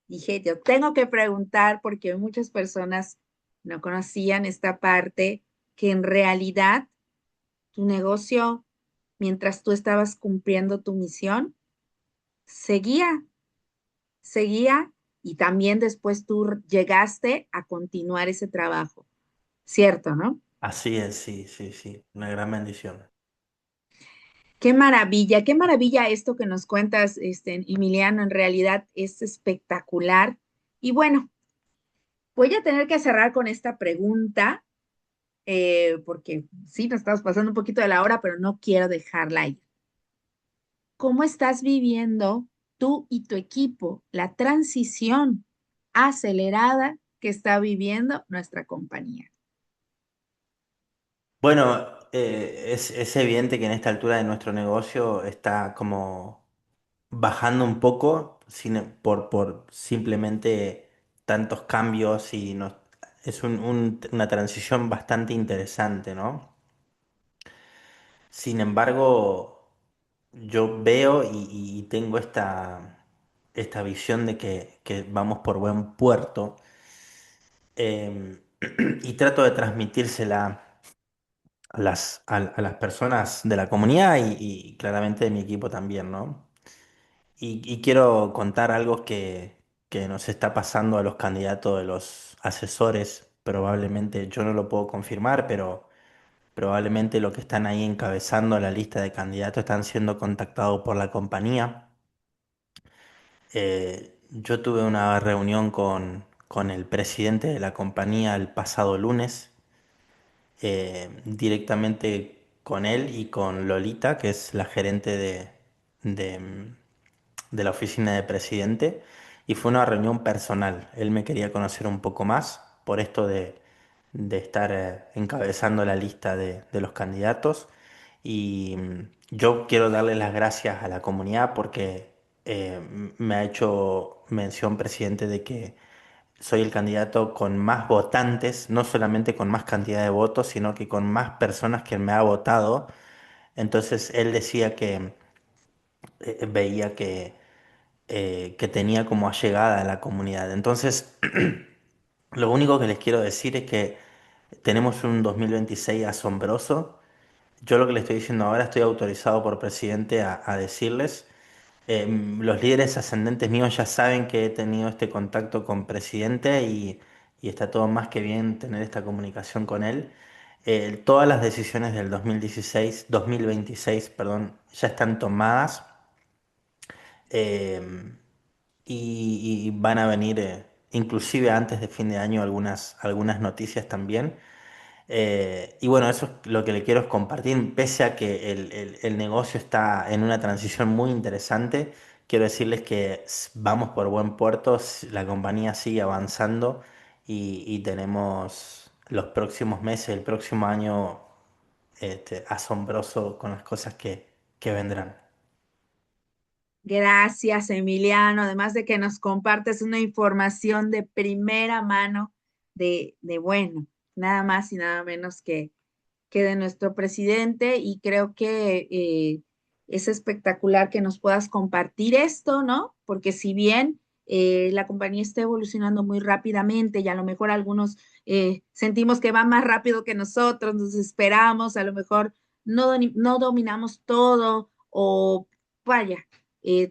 dije, yo tengo que preguntar porque muchas personas no conocían esta parte que en realidad tu negocio, mientras tú estabas cumpliendo tu misión, seguía, seguía y también después tú llegaste a continuar ese trabajo, ¿cierto, no? Así es, sí, sí, sí, una gran bendición. Qué maravilla esto que nos cuentas, Emiliano, en realidad es espectacular. Y bueno, voy a tener que cerrar con esta pregunta, porque sí, nos estamos pasando un poquito de la hora, pero no quiero dejarla ahí. ¿Cómo estás viviendo tú y tu equipo la transición acelerada que está viviendo nuestra compañía? Bueno, es evidente que en esta altura de nuestro negocio está como bajando un poco por simplemente tantos cambios es una transición bastante interesante, ¿no? Sin embargo, yo veo y tengo esta visión de que vamos por buen puerto, y trato de transmitírsela a las personas de la comunidad y claramente de mi equipo también, ¿no? Y quiero contar algo que nos está pasando a los candidatos de los asesores. Probablemente yo no lo puedo confirmar, pero probablemente los que están ahí encabezando la lista de candidatos están siendo contactados por la compañía. Yo tuve una reunión con el presidente de la compañía el pasado lunes, directamente con él y con Lolita, que es la gerente de, de la oficina de presidente, y fue una reunión personal. Él me quería conocer un poco más por esto de estar encabezando la lista de los candidatos. Y yo quiero darle las gracias a la comunidad porque me ha hecho mención presidente de que soy el candidato con más votantes, no solamente con más cantidad de votos, sino que con más personas que me ha votado. Entonces él decía que veía que tenía como allegada a la comunidad. Entonces, lo único que les quiero decir es que tenemos un 2026 asombroso. Yo lo que les estoy diciendo ahora estoy autorizado por presidente a decirles. Los líderes ascendentes míos ya saben que he tenido este contacto con presidente y está todo más que bien tener esta comunicación con él. Todas las decisiones del 2026, perdón, ya están tomadas. eh, y van a venir, inclusive antes de fin de año, algunas noticias también. Y bueno, eso es lo que le quiero compartir, pese a que el negocio está en una transición muy interesante. Quiero decirles que vamos por buen puerto, la compañía sigue avanzando y tenemos los próximos meses, el próximo año, asombroso con las cosas que vendrán. Gracias, Emiliano. Además de que nos compartes una información de primera mano bueno, nada más y nada menos que de nuestro presidente. Y creo que es espectacular que nos puedas compartir esto, ¿no? Porque si bien la compañía está evolucionando muy rápidamente y a lo mejor algunos sentimos que va más rápido que nosotros, nos esperamos, a lo mejor no dominamos todo o vaya,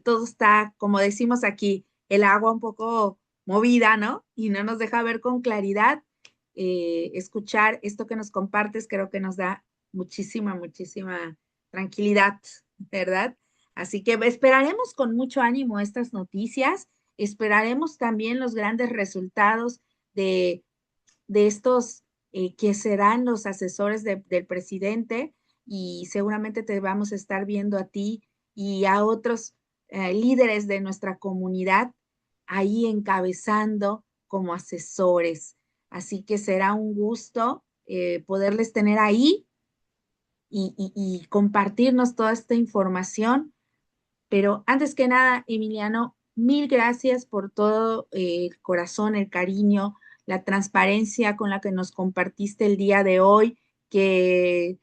todo está, como decimos aquí, el agua un poco movida, ¿no? Y no nos deja ver con claridad. Escuchar esto que nos compartes creo que nos da muchísima tranquilidad, ¿verdad? Así que esperaremos con mucho ánimo estas noticias, esperaremos también los grandes resultados de, de estos que serán los asesores del presidente y seguramente te vamos a estar viendo a ti y a otros líderes de nuestra comunidad ahí encabezando como asesores. Así que será un gusto poderles tener ahí y compartirnos toda esta información. Pero antes que nada, Emiliano, mil gracias por todo el corazón, el cariño, la transparencia con la que nos compartiste el día de hoy, que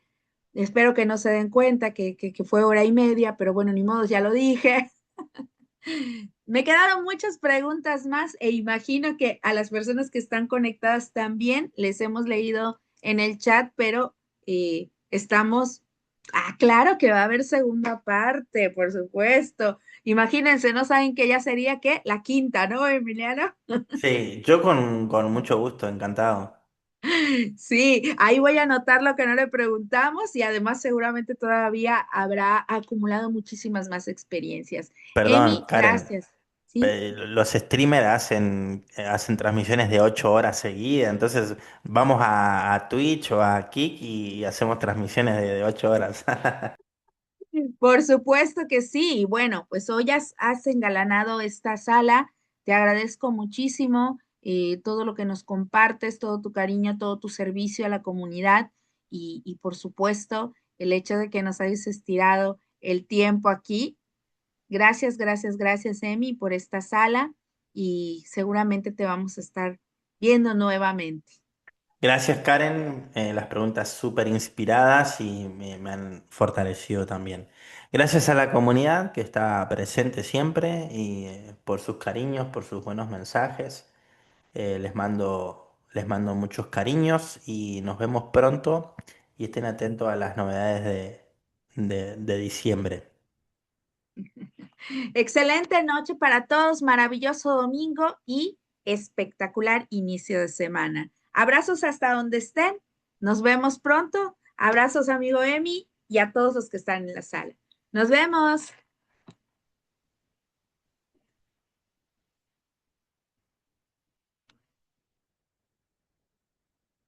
espero que no se den cuenta que fue hora y media, pero bueno, ni modo, ya lo dije. Me quedaron muchas preguntas más e imagino que a las personas que están conectadas también les hemos leído en el chat, pero estamos, claro que va a haber segunda parte, por supuesto. Imagínense, no saben que ya sería que la quinta, ¿no, Emiliano? Sí, yo con mucho gusto, encantado. Sí, ahí voy a anotar lo que no le preguntamos y además seguramente todavía habrá acumulado muchísimas más experiencias. Perdón, Emi, Karen. gracias. ¿Sí? Los streamers hacen transmisiones de 8 horas seguidas, entonces vamos a Twitch o a Kick y hacemos transmisiones de 8 horas. Por supuesto que sí. Y bueno, pues hoy has engalanado esta sala. Te agradezco muchísimo todo lo que nos compartes, todo tu cariño, todo tu servicio a la comunidad y por supuesto el hecho de que nos hayas estirado el tiempo aquí. Gracias, Emi, por esta sala y seguramente te vamos a estar viendo nuevamente. Gracias, Karen. Las preguntas súper inspiradas y me han fortalecido también. Gracias a la comunidad que está presente siempre y por sus cariños, por sus buenos mensajes. Les mando muchos cariños y nos vemos pronto y estén atentos a las novedades de diciembre. Excelente noche para todos, maravilloso domingo y espectacular inicio de semana. Abrazos hasta donde estén. Nos vemos pronto. Abrazos, amigo Emi, y a todos los que están en la sala. Nos vemos.